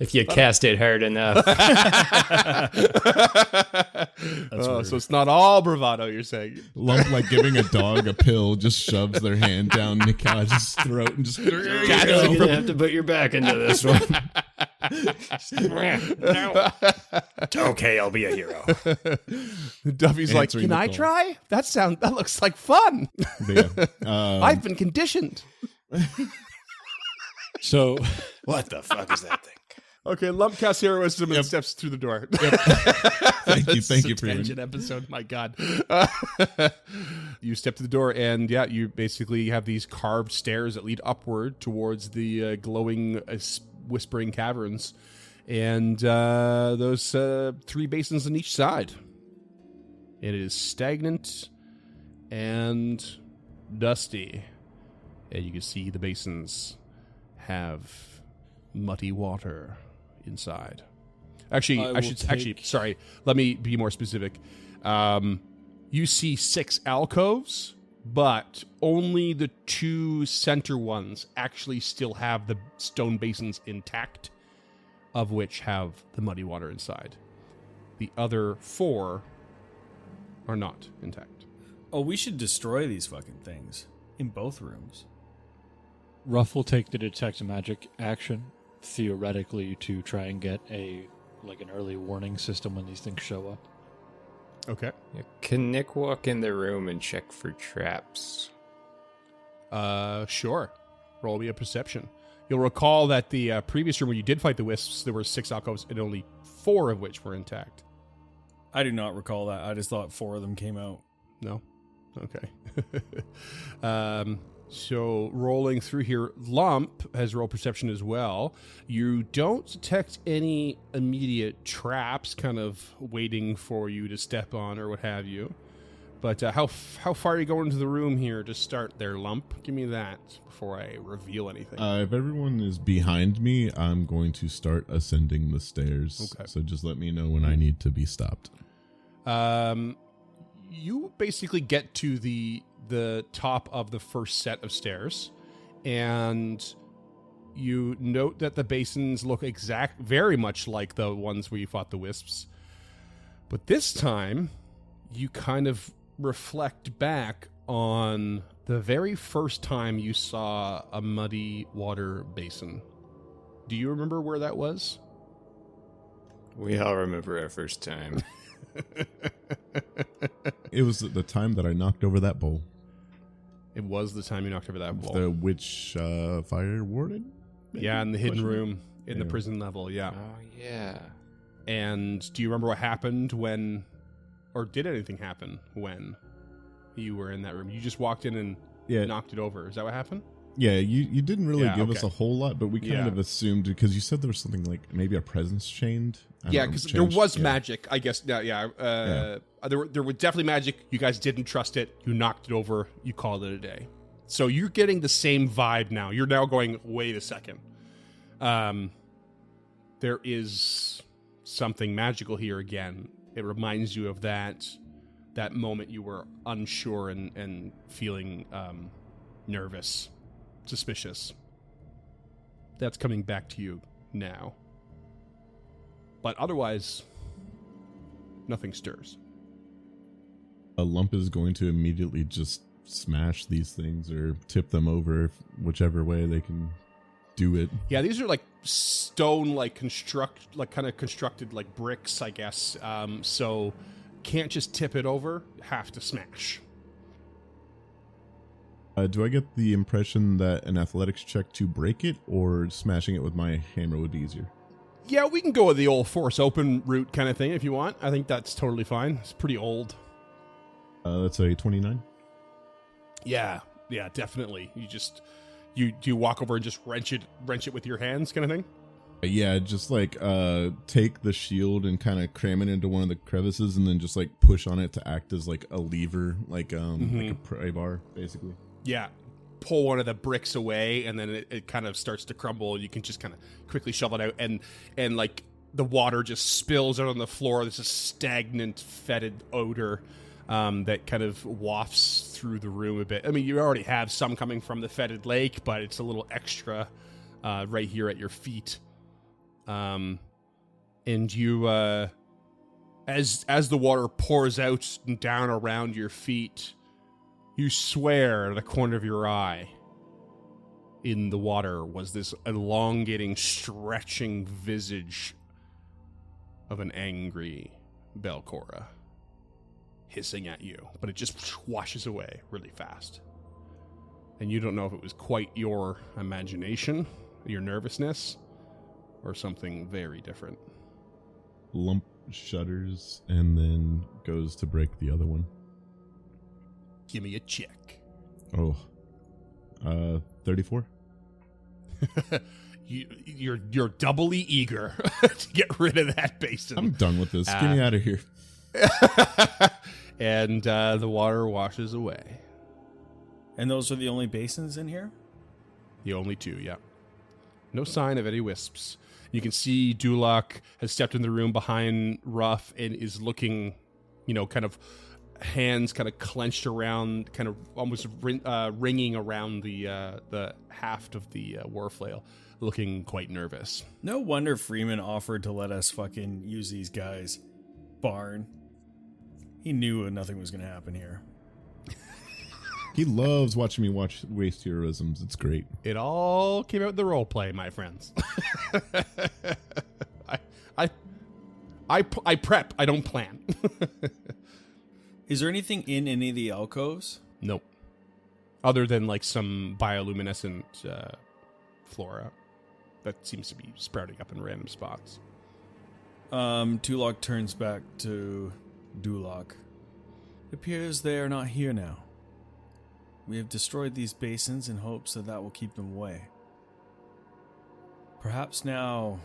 If you cast it hard enough. So it's not all bravado, you're saying. Lump, like giving a dog a pill, just shoves their hand down Nick's throat and just. You're gonna have to put your back into this one. Okay, I'll be a hero. Duffy's like, Answering can the I call. try? That looks like fun. But yeah, I've been conditioned. So What the fuck is that thing? Okay, Lump casts heroism and steps through the door. thank you, Freeman. Tangent episode. My God. You step to the door, and yeah, you basically have these carved stairs that lead upward towards the glowing, whispering caverns, and those 3 basins on each side. It is stagnant and dusty, and you can see the basins have muddy water inside. Sorry, let me be more specific. You see 6 alcoves, but only the 2 center ones actually still have the stone basins intact, of which have the muddy water inside. The other 4 are not intact. Oh, we should destroy these fucking things in both rooms. Ruff will take the detect magic action, theoretically, to try and get an early warning system when these things show up. Okay. Can Nick walk in the room and check for traps? Sure. Roll me a perception. You'll recall that the previous room where you did fight the wisps, there were 6 alcoves and only 4 of which were intact. I do not recall that. I just thought 4 of them came out. No? Okay. So rolling through here, Lump has roll perception as well. You don't detect any immediate traps kind of waiting for you to step on or what have you. But how far are you going into the room here to start there, Lump? Give me that before I reveal anything. If everyone is behind me, I'm going to start ascending the stairs. Okay. So just let me know when I need to be stopped. You basically get to the top of the first set of stairs, and you note that the basins look very much like the ones where you fought the wisps. But this time, you kind of reflect back on the very first time you saw a muddy water basin. Do you remember where that was? We all remember our first time. It was the time that I knocked over that bowl. It was the time you knocked over that wall. The witch fire warden? Maybe? Yeah, in the hidden Question? room in the Yeah. prison level. Yeah. Oh yeah. And do you remember what happened when, or did anything happen when you were in that room? You just walked in and Yeah, knocked it over. Is that what happened? yeah. You didn't really Yeah, give us okay. a whole lot, but we kind Yeah. of assumed because you said there was something like maybe a presence chained. I Yeah, don't know, because there changed- was yeah. magic. I guess. Yeah. There was definitely magic. You guys didn't trust it. You knocked it over. You called it a day. So you're getting the same vibe now. You're now going, wait a second. There is something magical here again. It reminds you of that moment you were unsure and feeling nervous, suspicious. That's coming back to you now. But otherwise, nothing stirs. A lump is going to immediately just smash these things or tip them over, whichever way they can do it. Yeah, these are like stone, like kind of constructed like bricks, I guess. So can't just tip it over, have to smash. Do I get the impression that an athletics check to break it or smashing it with my hammer would be easier? Yeah, we can go with the old force open route kind of thing if you want. I think that's totally fine. It's pretty old. That's a 29. Yeah, definitely. You walk over and just wrench it with your hands, kind of thing. Yeah, just like take the shield and kind of cram it into one of the crevices and then just like push on it to act as like a lever, like a pry bar, basically. Yeah, pull one of the bricks away, and then it kind of starts to crumble. And you can just kind of quickly shovel it out, and like the water just spills out on the floor. There's a stagnant, fetid odor that kind of wafts through the room a bit. I mean, you already have some coming from the fetid lake, but it's a little extra right here at your feet. And you, as the water pours out and down around your feet, you swear at the corner of your eye in the water was this elongating, stretching visage of an angry Belcora hissing at you, but it just washes away really fast. And you don't know if it was quite your imagination, your nervousness, or something very different. Lump shudders and then goes to break the other one. Give me a check. Oh, 34. You're doubly eager to get rid of that basin. I'm done with this. Get me out of here. And the water washes away. And those are the only basins in here? The only two, yeah. No sign of any wisps. You can see Dulak has stepped in the room behind Ruff and is looking, kind of hands kind of clenched around, kind of almost ringing around the haft of the war flail, looking quite nervous. No wonder Freeman offered to let us fucking use these guys. Barn. He knew nothing was going to happen here. He loves watching me waste heroisms. It's great. It all came out in the role play, my friends. I prep. I don't plan. Is there anything in any of the alcoves? Nope. Other than like some bioluminescent flora that seems to be sprouting up in random spots. Tulok turns back to Dulok. It appears they are not here now. We have destroyed these basins in hopes that will keep them away. Perhaps now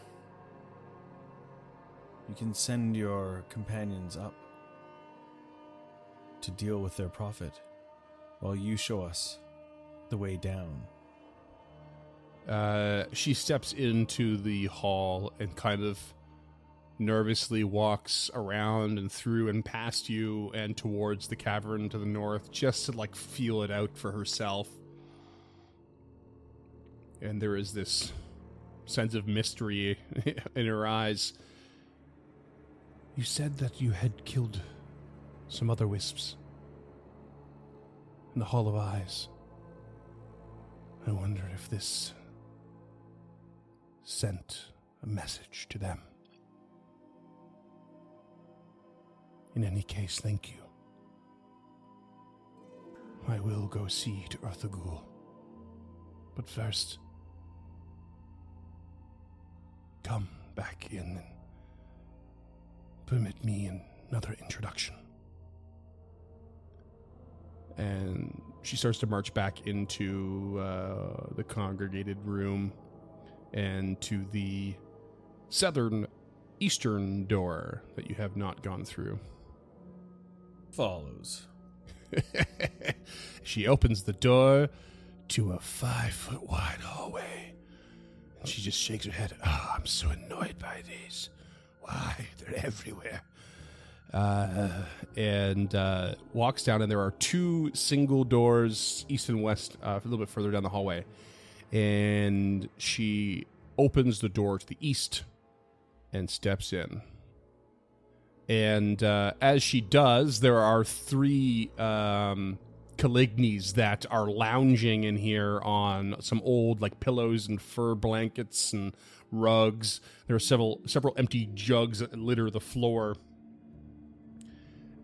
you can send your companions up to deal with their prophet while you show us the way down. She steps into the hall and kind of nervously walks around and through and past you and towards the cavern to the north, just to like feel it out for herself. And there is this sense of mystery in her eyes. You said that you had killed some other wisps in the Hall of Eyes. I wonder if this sent a message to them. In any case, thank you. I will go see to Erthagul. But first, come back in and permit me another introduction. And she starts to march back into the congregated room and to the eastern door that you have not gone through. Follows. She opens the door to a 5-foot wide hallway. And she just shakes her head. Oh, I'm so annoyed by these. Why? They're everywhere. And walks down, and there are 2 single doors, east and west, a little bit further down the hallway. And she opens the door to the east and steps in. And as she does, there are 3 Calignes that are lounging in here on some old pillows and fur blankets and rugs. There are several empty jugs that litter the floor.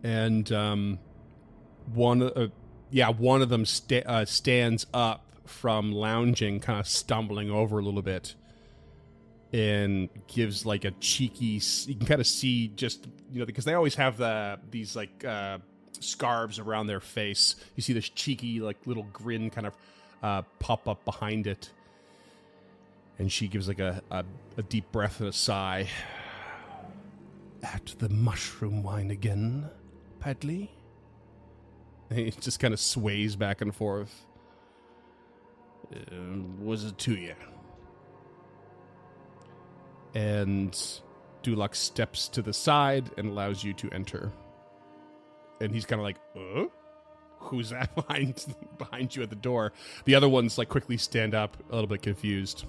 And one of them stands up from lounging, kind of stumbling over a little bit, and gives a cheeky. You can kind of see just because they always have these scarves around their face. You see this cheeky little grin kind of pop up behind it, and she gives a deep breath and a sigh. At the mushroom wine again, Padley? And it just kind of sways back and forth. Was it to you? And Dulak steps to the side and allows you to enter. And he's kind of who's that behind you at the door? The other ones quickly stand up, a little bit confused.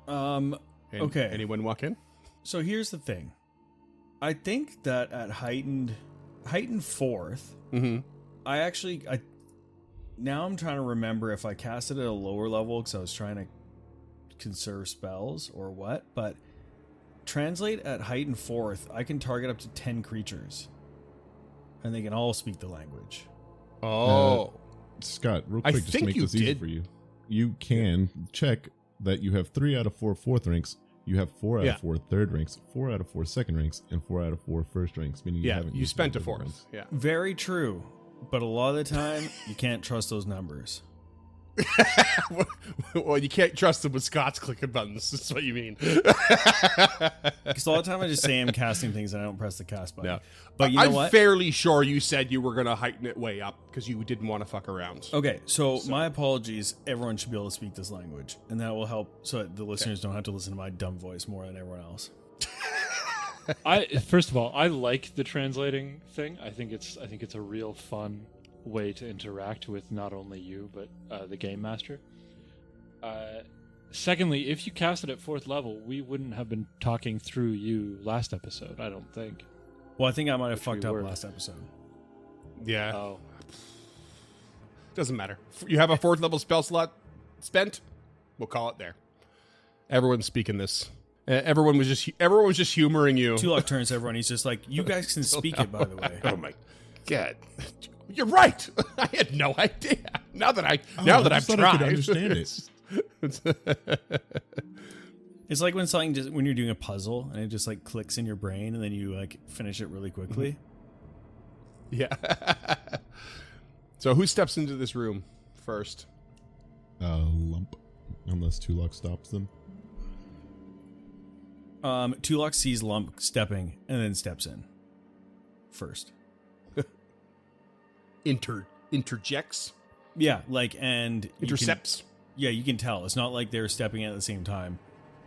Okay. Anyone walk in? So here's the thing. I think that at heightened 4th, now I'm trying to remember if I cast it at a lower level because I was trying to conserve spells or what, but translate at heightened 4th, I can target up to 10 creatures. And they can all speak the language. Oh. Scott, real quick, just to think make you this easy did. for you. You can check that you have 3 out of 4 4th ranks, you have 4 out of 4 3rd ranks, 4 out of 4 2nd ranks, and 4 out of 4 1st ranks, meaning you haven't you used spent a the 4th. ones. Yeah. Very true. But a lot of the time, you can't trust those numbers. Well, you can't trust them with Scott's clicking buttons. That's what you mean. Because a lot of the time I just say I'm casting things and I don't press the cast button. No. But you know I'm what? fairly sure you said you were going to heighten it way up because you didn't want to fuck around. Okay, so my apologies. Everyone should be able to speak this language, and that will help so that the listeners don't have to listen to my dumb voice more than everyone else. First of all, I like the translating thing. I think it's a real fun way to interact with not only you but the game master. Secondly, if you cast it at 4th level, we wouldn't have been talking through you last episode, I don't think. Well, I think I might have fucked up were. last episode. Yeah. Oh, Doesn't matter. You have a 4th level spell slot spent. We'll call it there. Everyone's speaking this. Everyone was just humoring you. Tulok turns to everyone. He's just like, "You guys can speak it, by the way." Oh my god. You're right. I had no idea. Now that I've just thought tried. I could understand it. It's like when you're doing a puzzle and it just clicks in your brain and then you finish it really quickly. Yeah. So who steps into this room first? Lump, unless Tulok stops them. Tulok sees Lump stepping and then steps in first. Interjects? Yeah, and Intercepts? You can tell. It's not like they're stepping at the same time.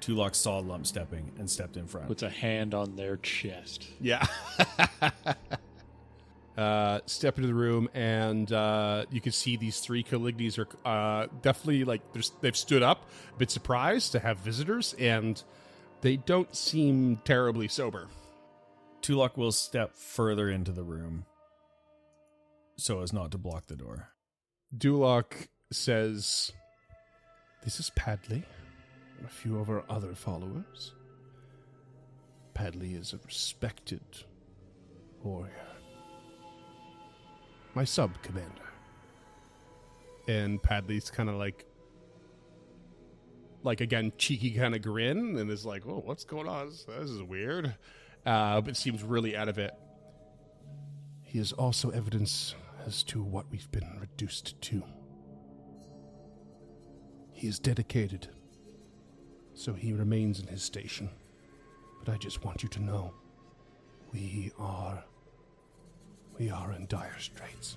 Tulok saw Lump stepping and stepped in front. puts a hand on their chest. Yeah. Step into the room, and you can see these 3 Calignes are definitely they've stood up, a bit surprised to have visitors, and they don't seem terribly sober. Tulok will step further into the room so as not to block the door. Dulak says, "This is Padley and a few of our other followers. Padley is a respected warrior. My sub-commander. And Padley's kind of like again, cheeky kind of grin, and is like, oh, what's going on? This is weird. But seems really out of it. He is also evidence as to what we've been reduced to. He is dedicated, so he remains in his station. But I just want you to know, we are in dire straits.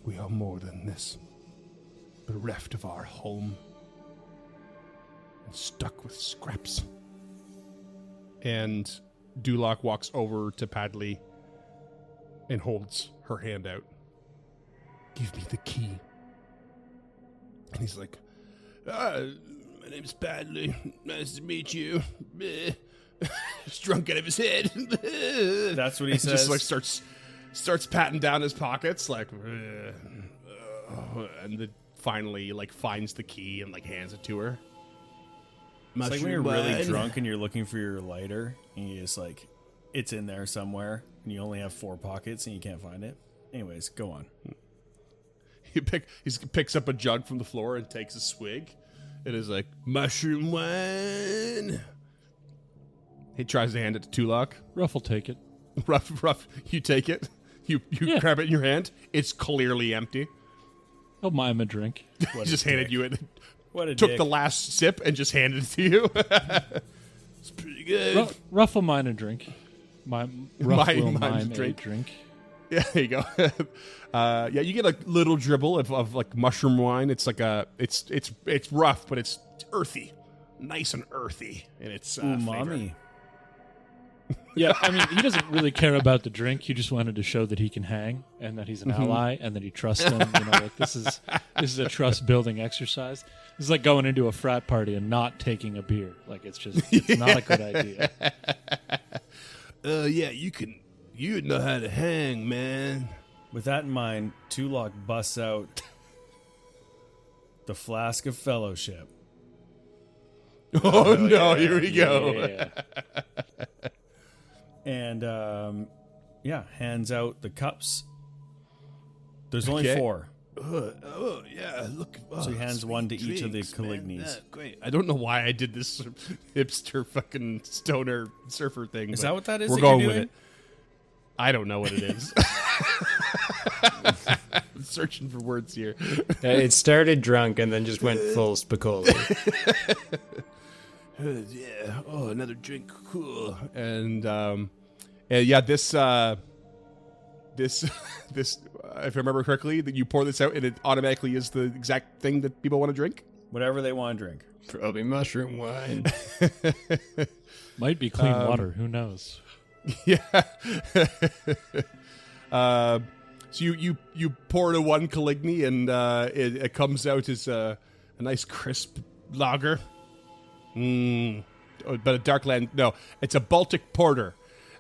We are more than this, bereft of our home and stuck with scraps. And Duloc walks over to Padley and holds her hand out. Give me the key. And he's like, my name's Padley. Nice to meet you. Just drunk out of his head. That's what he and says. Just like starts patting down his pockets, like, and then finally like finds the key and like hands it to her. It's like when you're really drunk and you're looking for your lighter, and you just like, it's in there somewhere, and you only have 4 pockets and you can't find it. Anyways, go on. He picks up a jug from the floor and takes a swig. It is like, mushroom wine. He tries to hand it to Tuloc. Ruff will take it. Ruff, you take it. You grab it in your hand. It's clearly empty. He'll mime a drink. He just handed you it. What a Took dick. the last sip and just handed it to you. It's pretty good. Ruff will mine a drink. Ruff will mime a drink. Yeah, there you go. Yeah, you get a little dribble of like mushroom wine. It's like it's rough, but it's earthy, nice and earthy, and it's umami. Yeah, I mean, he doesn't really care about the drink. He just wanted to show that he can hang and that he's an ally and that he trusts him. You know, like this is a trust building exercise. This is like going into a frat party and not taking a beer. Like it's not a good idea. Yeah, you know how to hang, man. With that in mind, Tuloc busts out the flask of fellowship. Oh no, here we go. Yeah. And hands out the cups. There's only Okay. 4. Oh yeah, look. So he hands one to each of the Calignes. Great. I don't know why I did this hipster fucking stoner surfer thing. Is but that what that is? We're that going you're with doing? it. I don't know what it is. I'm searching for words here. It started drunk and then just went full Spicoli. Yeah. Oh, another drink. Cool. And yeah, this, if I remember correctly, that you pour this out and it automatically is the exact thing that people want to drink. Whatever they want to drink. Probably mushroom wine. Might be clean water. Who knows? Yeah. So you pour to one Caligny and it comes out as a nice crisp lager. But a Darkland, no, it's a Baltic Porter.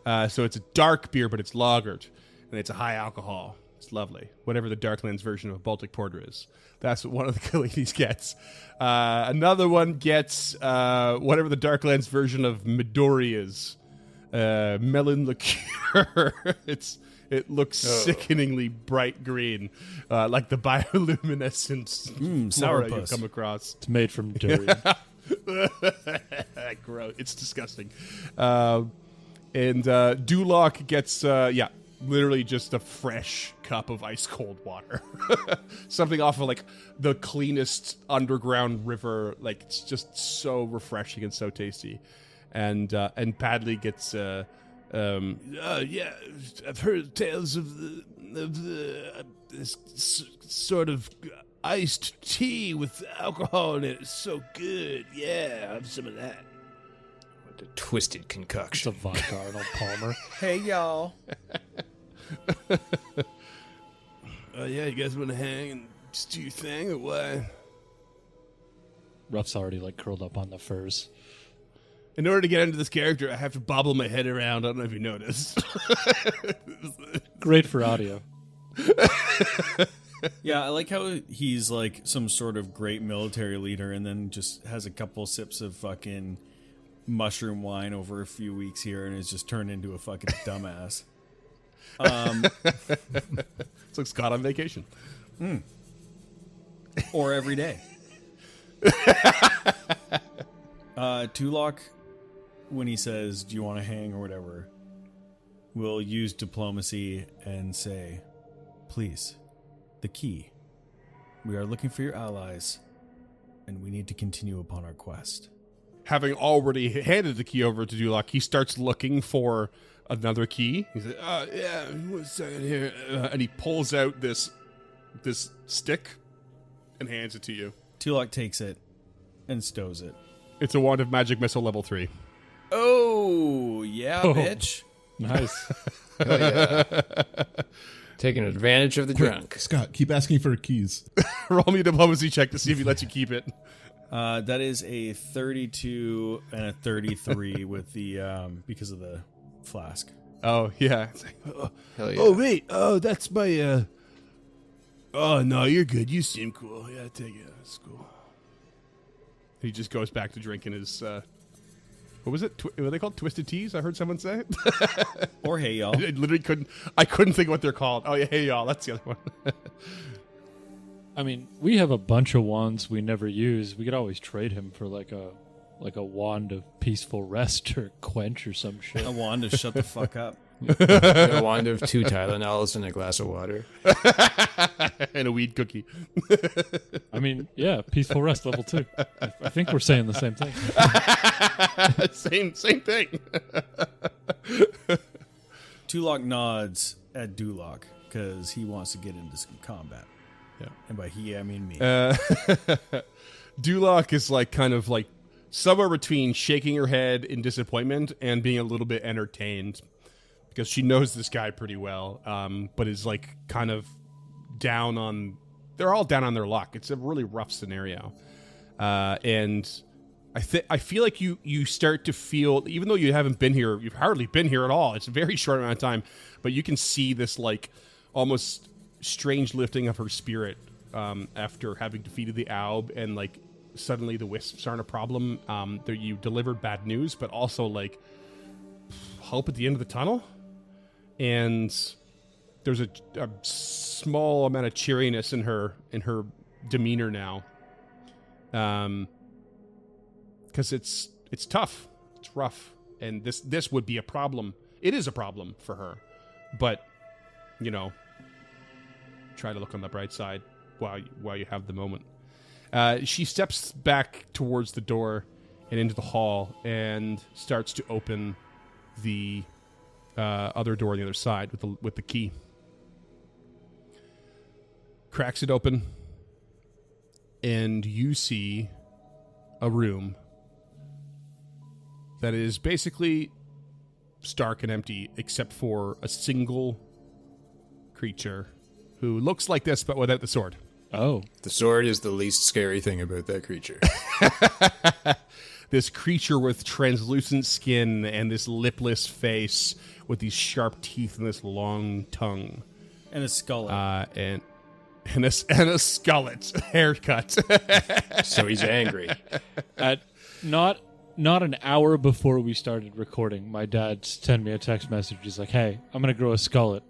So it's a dark beer, but it's lagered, and it's a high alcohol. It's lovely. Whatever the Darklands version of a Baltic Porter is, that's what one of the Calignies gets. Another one gets whatever the Darklands version of Midori is. Melon liqueur. It looks sickeningly bright green, like the bioluminescent flora you sourpuss. come across. It's made from durian. Gross. It's disgusting. And Duloc gets, literally just a fresh cup of ice cold water. Something off of like the cleanest underground river. Like it's just so refreshing and so tasty. And Padley gets, yeah, I've heard tales of this sort of iced tea with alcohol in it. It's so good. Yeah, have some of that. The twisted It's a concoction. vodka Arnold Palmer. Hey, y'all. Yeah, you guys want to hang and just do your thing or what? Ruff's already like curled up on the furs. In order to get into this character, I have to bobble my head around. I don't know if you noticed. Great for audio. Yeah, I like how he's like some sort of great military leader and then just has a couple sips of fucking mushroom wine over a few weeks here and has just turned into a fucking dumbass. It's like Scott on vacation. Or every day. Tulok, when he says, "Do you want to hang?" or whatever, will use diplomacy and say, "Please, the key. We are looking for your allies, and we need to continue upon our quest." Having already handed the key over to Dulok, he starts looking for another key. He's like, yeah, 1 second here. And he pulls out this stick and hands it to you. Tulok takes it and stows it. It's a wand of magic missile level 3. Oh, yeah, bitch. Nice. Oh, yeah. Taking advantage of the drunk. Scott, keep asking for keys. Roll me a diplomacy check to see if he lets you keep it. That is a 32 and a 33 with the because of the flask. Oh, yeah. It's like, Hell yeah. oh, wait. Oh, that's my... Oh, no, you're good. You seem cool. Yeah, take it. That's cool. He just goes back to drinking his... what was it? What are they called? Twisted Teas? I heard someone say it. Or hey, y'all. I literally couldn't... I couldn't think of what they're called. Oh, yeah, hey, y'all. That's the other one. I mean, we have a bunch of wands we never use. We could always trade him for like a wand of peaceful rest or quench or some shit. A wand to shut the fuck up. A wand of 2 Tylenols and a glass of water. And a weed cookie. I mean, yeah, peaceful rest level 2. I think we're saying the same thing. Same thing. Tulok nods at Dulok because he wants to get into some combat. Yeah. And by he, I mean me. Dulok is like kind of like somewhere between shaking her head in disappointment and being a little bit entertained because she knows this guy pretty well, but is like kind of down on... They're all down on their luck. It's a really rough scenario. And I feel like you start to feel, even though you haven't been here, you've hardly been here at all. It's a very short amount of time, but you can see this like almost strange lifting of her spirit after having defeated the Aub, and like suddenly the wisps aren't a problem. That you delivered bad news, but also like hope at the end of the tunnel. And there's a small amount of cheeriness in her demeanor now. Because it's tough, it's rough, and this would be a problem. It is a problem for her, but you know, try to look on the bright side while you have the moment. She steps back towards the door and into the hall and starts to open the other door on the other side with the key. Cracks it open, and you see a room that is basically stark and empty except for a single creature who looks like this but without the sword. Oh. The sword is the least scary thing about that creature. This creature with translucent skin and this lipless face with these sharp teeth and this long tongue. And a skull. And a skullet haircut. So he's angry. At not an hour before we started recording, my dad sent me a text message. He's like, "Hey, I'm gonna grow a skullet.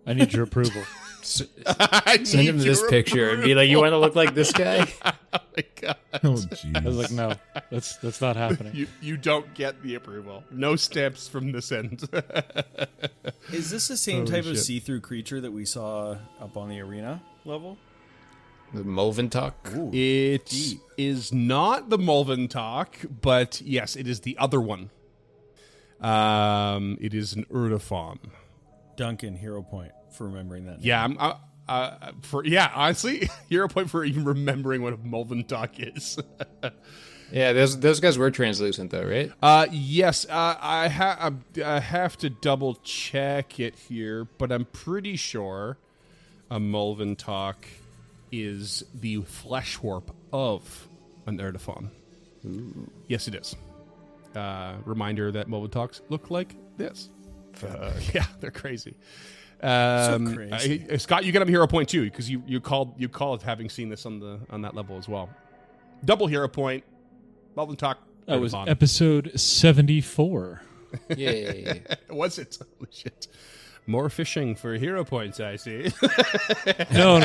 I need your approval." Send him this picture and be like, "You want to look like this guy?" Oh my god! Oh, jeez. I was like, "No, that's not happening." You don't get the approval. No stamps from this end. Is this the same Holy type of shit. see-through creature that we saw up on the arena level? The Molventalk. Ooh. It Deep. is not the Molventalk, but yes, it is the other one. It is an Urdafon. Duncan, hero point for remembering that. Yeah, honestly, hero point for even remembering what a Molventalk is. Yeah, those guys were translucent though, right? Yes, I have to double check it here, but I'm pretty sure a Molventalk is the flesh warp of an Urdafon. Yes, it is. Reminder that Molventalks look like this. Yeah, they're crazy. crazy. Scott, you get a hero point too because you called having seen this on that level as well. Double hero point. Molventalk That was Erdefon. episode 74. Yay. Was it? Holy shit. More fishing for hero points, I see. No.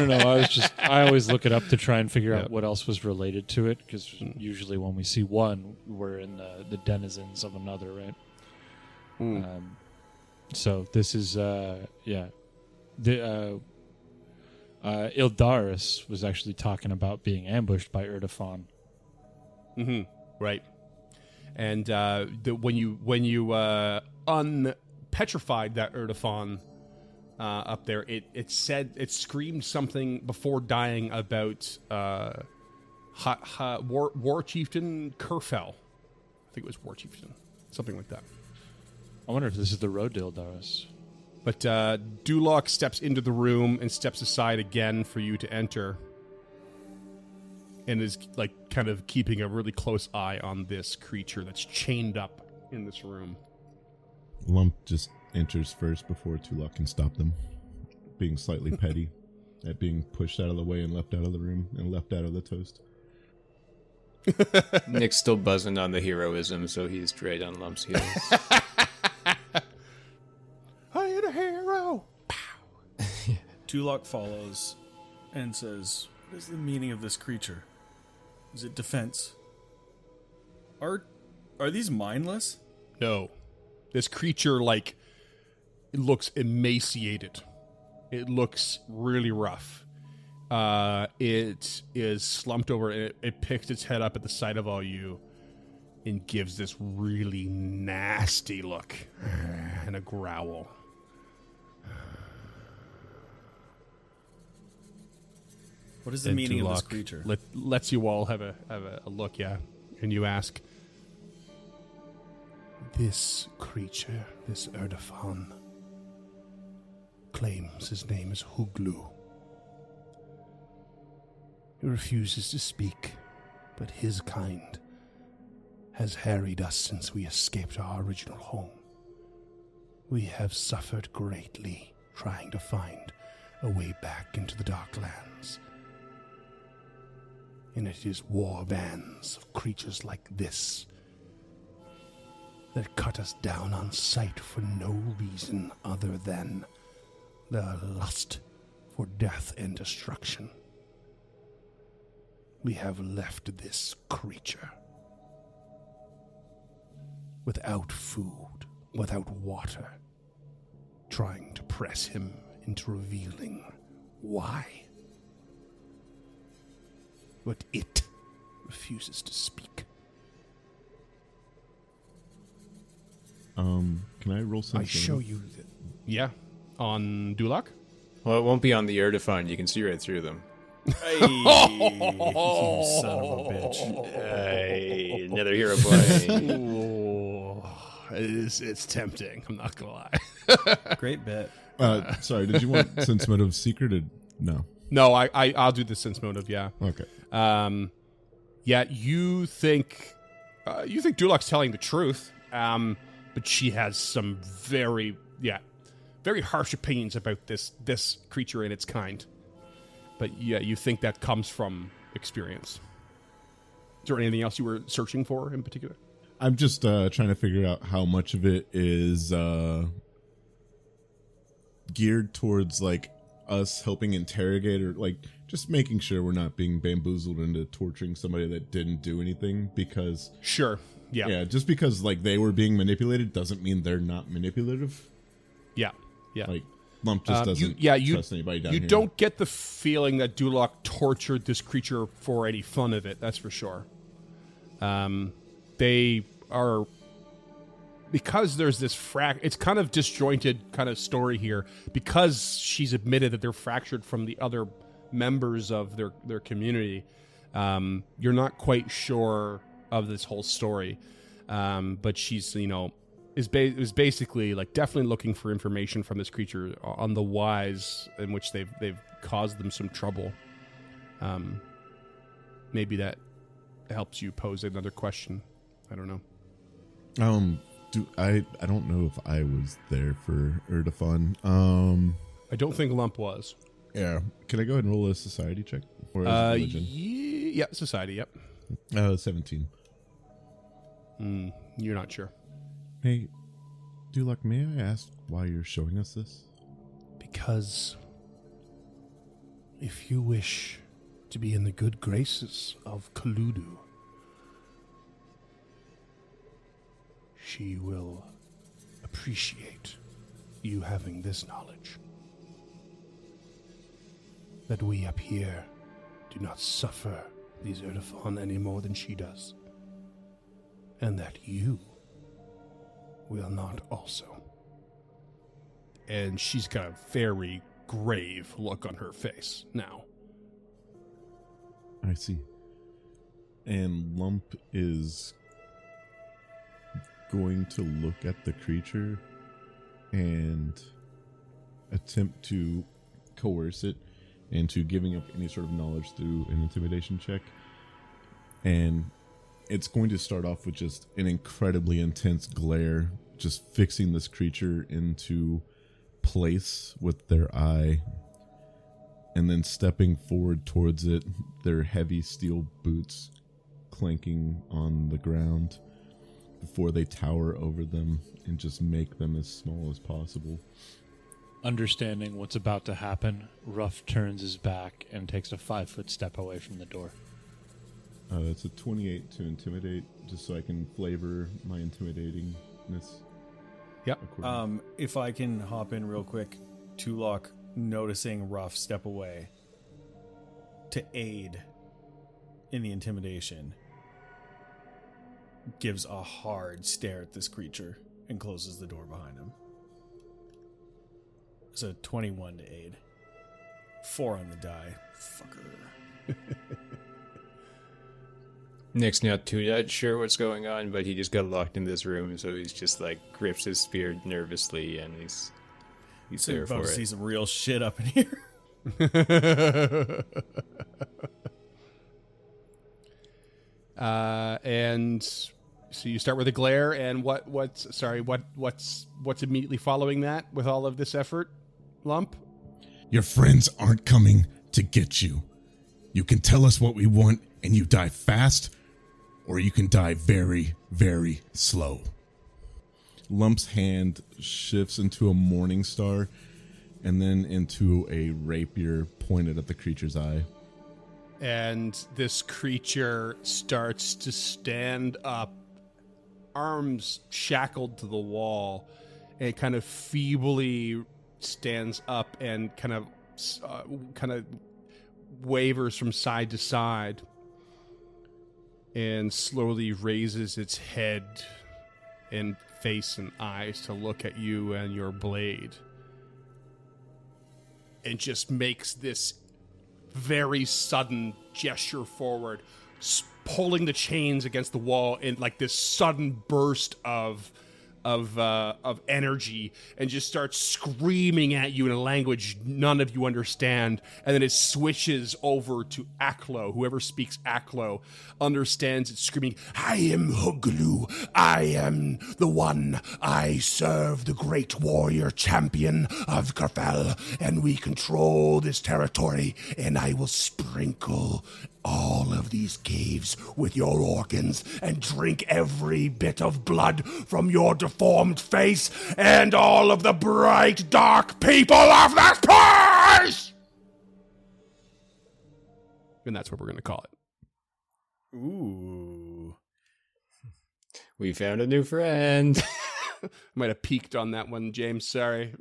I always look it up to try and figure out what else was related to it, because usually when we see one, we're in the denizens of another, right? So this is, Ildaris was actually talking about being ambushed by Erdefon. Right. And when you unpetrified that Erdefon up there, it screamed something before dying about War Chieftain Kerfell. I think it was War Chieftain, something like that. I wonder if this is the road to Ildaris. But Duloc steps into the room and steps aside again for you to enter, and is like kind of keeping a really close eye on this creature that's chained up in this room. Lump just enters first before Tulok can stop them, being slightly petty at being pushed out of the way and left out of the room and left out of the toast. Nick's still buzzing on the heroism, so he's straight on Lump's heels. I ain't a hero. Tulok follows and says, "What is the meaning of this creature? Is it defense? Are these mindless?" No, this creature it looks emaciated. It looks really rough. It is slumped over. It picks its head up at the sight of all you, and gives this really nasty look and a growl. What is the meaning of this creature? Lets you all have a look, yeah. And you ask, this creature, this Erdefon, claims his name is Huglu. He refuses to speak, but his kind has harried us since we escaped our original home. We have suffered greatly trying to find a way back into the Darklands. And it is war bands of creatures like this that cut us down on sight for no reason other than their lust for death and destruction. We have left this creature without food, without water, trying to press him into revealing why. But it refuses to speak. Can I roll something? I show you that. Yeah, on Duloc? Well, it won't be on the Erdefon. You can see right through them. Hey, you son of a bitch. Hey, another hero point. Oh, it's tempting. I'm not gonna lie. Great bet. Sorry, did you want sense motive secret? No. No, I'll do the sense motive. Yeah. Okay. Yeah. You think Duloc's telling the truth. But she has some very harsh opinions about this creature and its kind. But yeah, you think that comes from experience. Is there anything else you were searching for in particular? I'm just trying to figure out how much of it is geared towards like us helping interrogate, or like just making sure we're not being bamboozled into torturing somebody that didn't do anything. Because Sure. Yeah. just because like they were being manipulated doesn't mean they're not manipulative. Yeah. Like Lump just doesn't trust anybody down you here. don't get the feeling that Duloc tortured this creature for any fun of it, that's for sure. They are, because there's this it's kind of disjointed kind of story here, because she's admitted that they're fractured from the other members of their community. You're not quite sure of this whole story, but she's is basically like definitely looking for information from this creature on the whys in which they've caused them some trouble. Maybe that helps you pose another question. I don't know. I don't know if I was there for Erdefon. I don't think Lump was. Yeah. Can I go ahead and roll a society check? Or is it religion? Yeah, society. Yep. 17. You're not sure. Hey, Dulak, may I ask why you're showing us this? Because if you wish to be in the good graces of Kaludu, she will appreciate you having this knowledge. That we up here do not suffer these Erdefon any more than she does. And that you will not also. And she's got a very grave look on her face now. I see. And Lump is going to look at the creature and attempt to coerce it into giving up any sort of knowledge through an intimidation check. And it's going to start off with just an incredibly intense glare, just fixing this creature into place with their eye, and then stepping forward towards it, their heavy steel boots clanking on the ground before they tower over them and just make them as small as possible. Understanding what's about to happen, Ruff turns his back and takes a 5-foot step away from the door. That's a 28 to intimidate, just so I can flavor my intimidatingness. Yep. If I can hop in real quick, Tulok, noticing Ruff step away to aid in the intimidation, gives a hard stare at this creature and closes the door behind him. So 21 to aid. 4 on the die. Fucker. Nick's not sure what's going on, but he just got locked in this room, so he's just like grips his spear nervously, and he's So there about for to it. see some real shit up in here. And so you start with a glare, and what's immediately following that with all of this effort, Lump? Your friends aren't coming to get you. You can tell us what we want, and you die fast, or you can die very, very slow. Lump's hand shifts into a morning star and then into a rapier pointed at the creature's eye. And this creature starts to stand up, arms shackled to the wall, and it kind of feebly stands up and kind of wavers from side to side and slowly raises its head and face and eyes to look at you and your blade, and just makes this very sudden gesture forward, pulling the chains against the wall in like this sudden burst of energy, and just starts screaming at you in a language none of you understand. And then it switches over to Aklo. Whoever speaks Aklo understands it screaming, "I am Huglu. I am the one. I serve the great warrior champion of Karfel, and we control this territory, and I will sprinkle all of these caves with your organs and drink every bit of blood from your deformed face and all of the bright, dark people of this place!" And that's what we're going to call it. Ooh. We found a new friend. Might have peaked on that one, James. Sorry.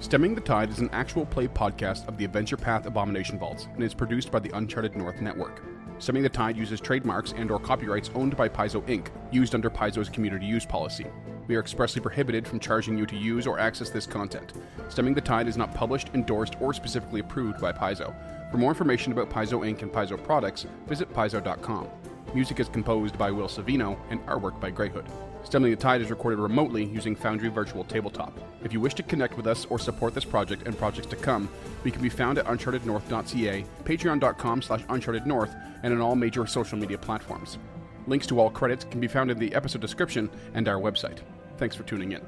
Stemming the Tide is an actual play podcast of the Adventure Path Abomination Vaults and is produced by the Uncharted North Network. Stemming the Tide uses trademarks and/or copyrights owned by Paizo Inc., used under Paizo's community use policy. We are expressly prohibited from charging you to use or access this content. Stemming the Tide is not published, endorsed, or specifically approved by Paizo. For more information about Paizo Inc. and Paizo products, visit paizo.com. Music is composed by Will Savino and artwork by Greyhood. Stemming the Tide is recorded remotely using Foundry Virtual Tabletop. If you wish to connect with us or support this project and projects to come, we can be found at unchartednorth.ca, patreon.com/unchartednorth, and on all major social media platforms. Links to all credits can be found in the episode description and our website. Thanks for tuning in.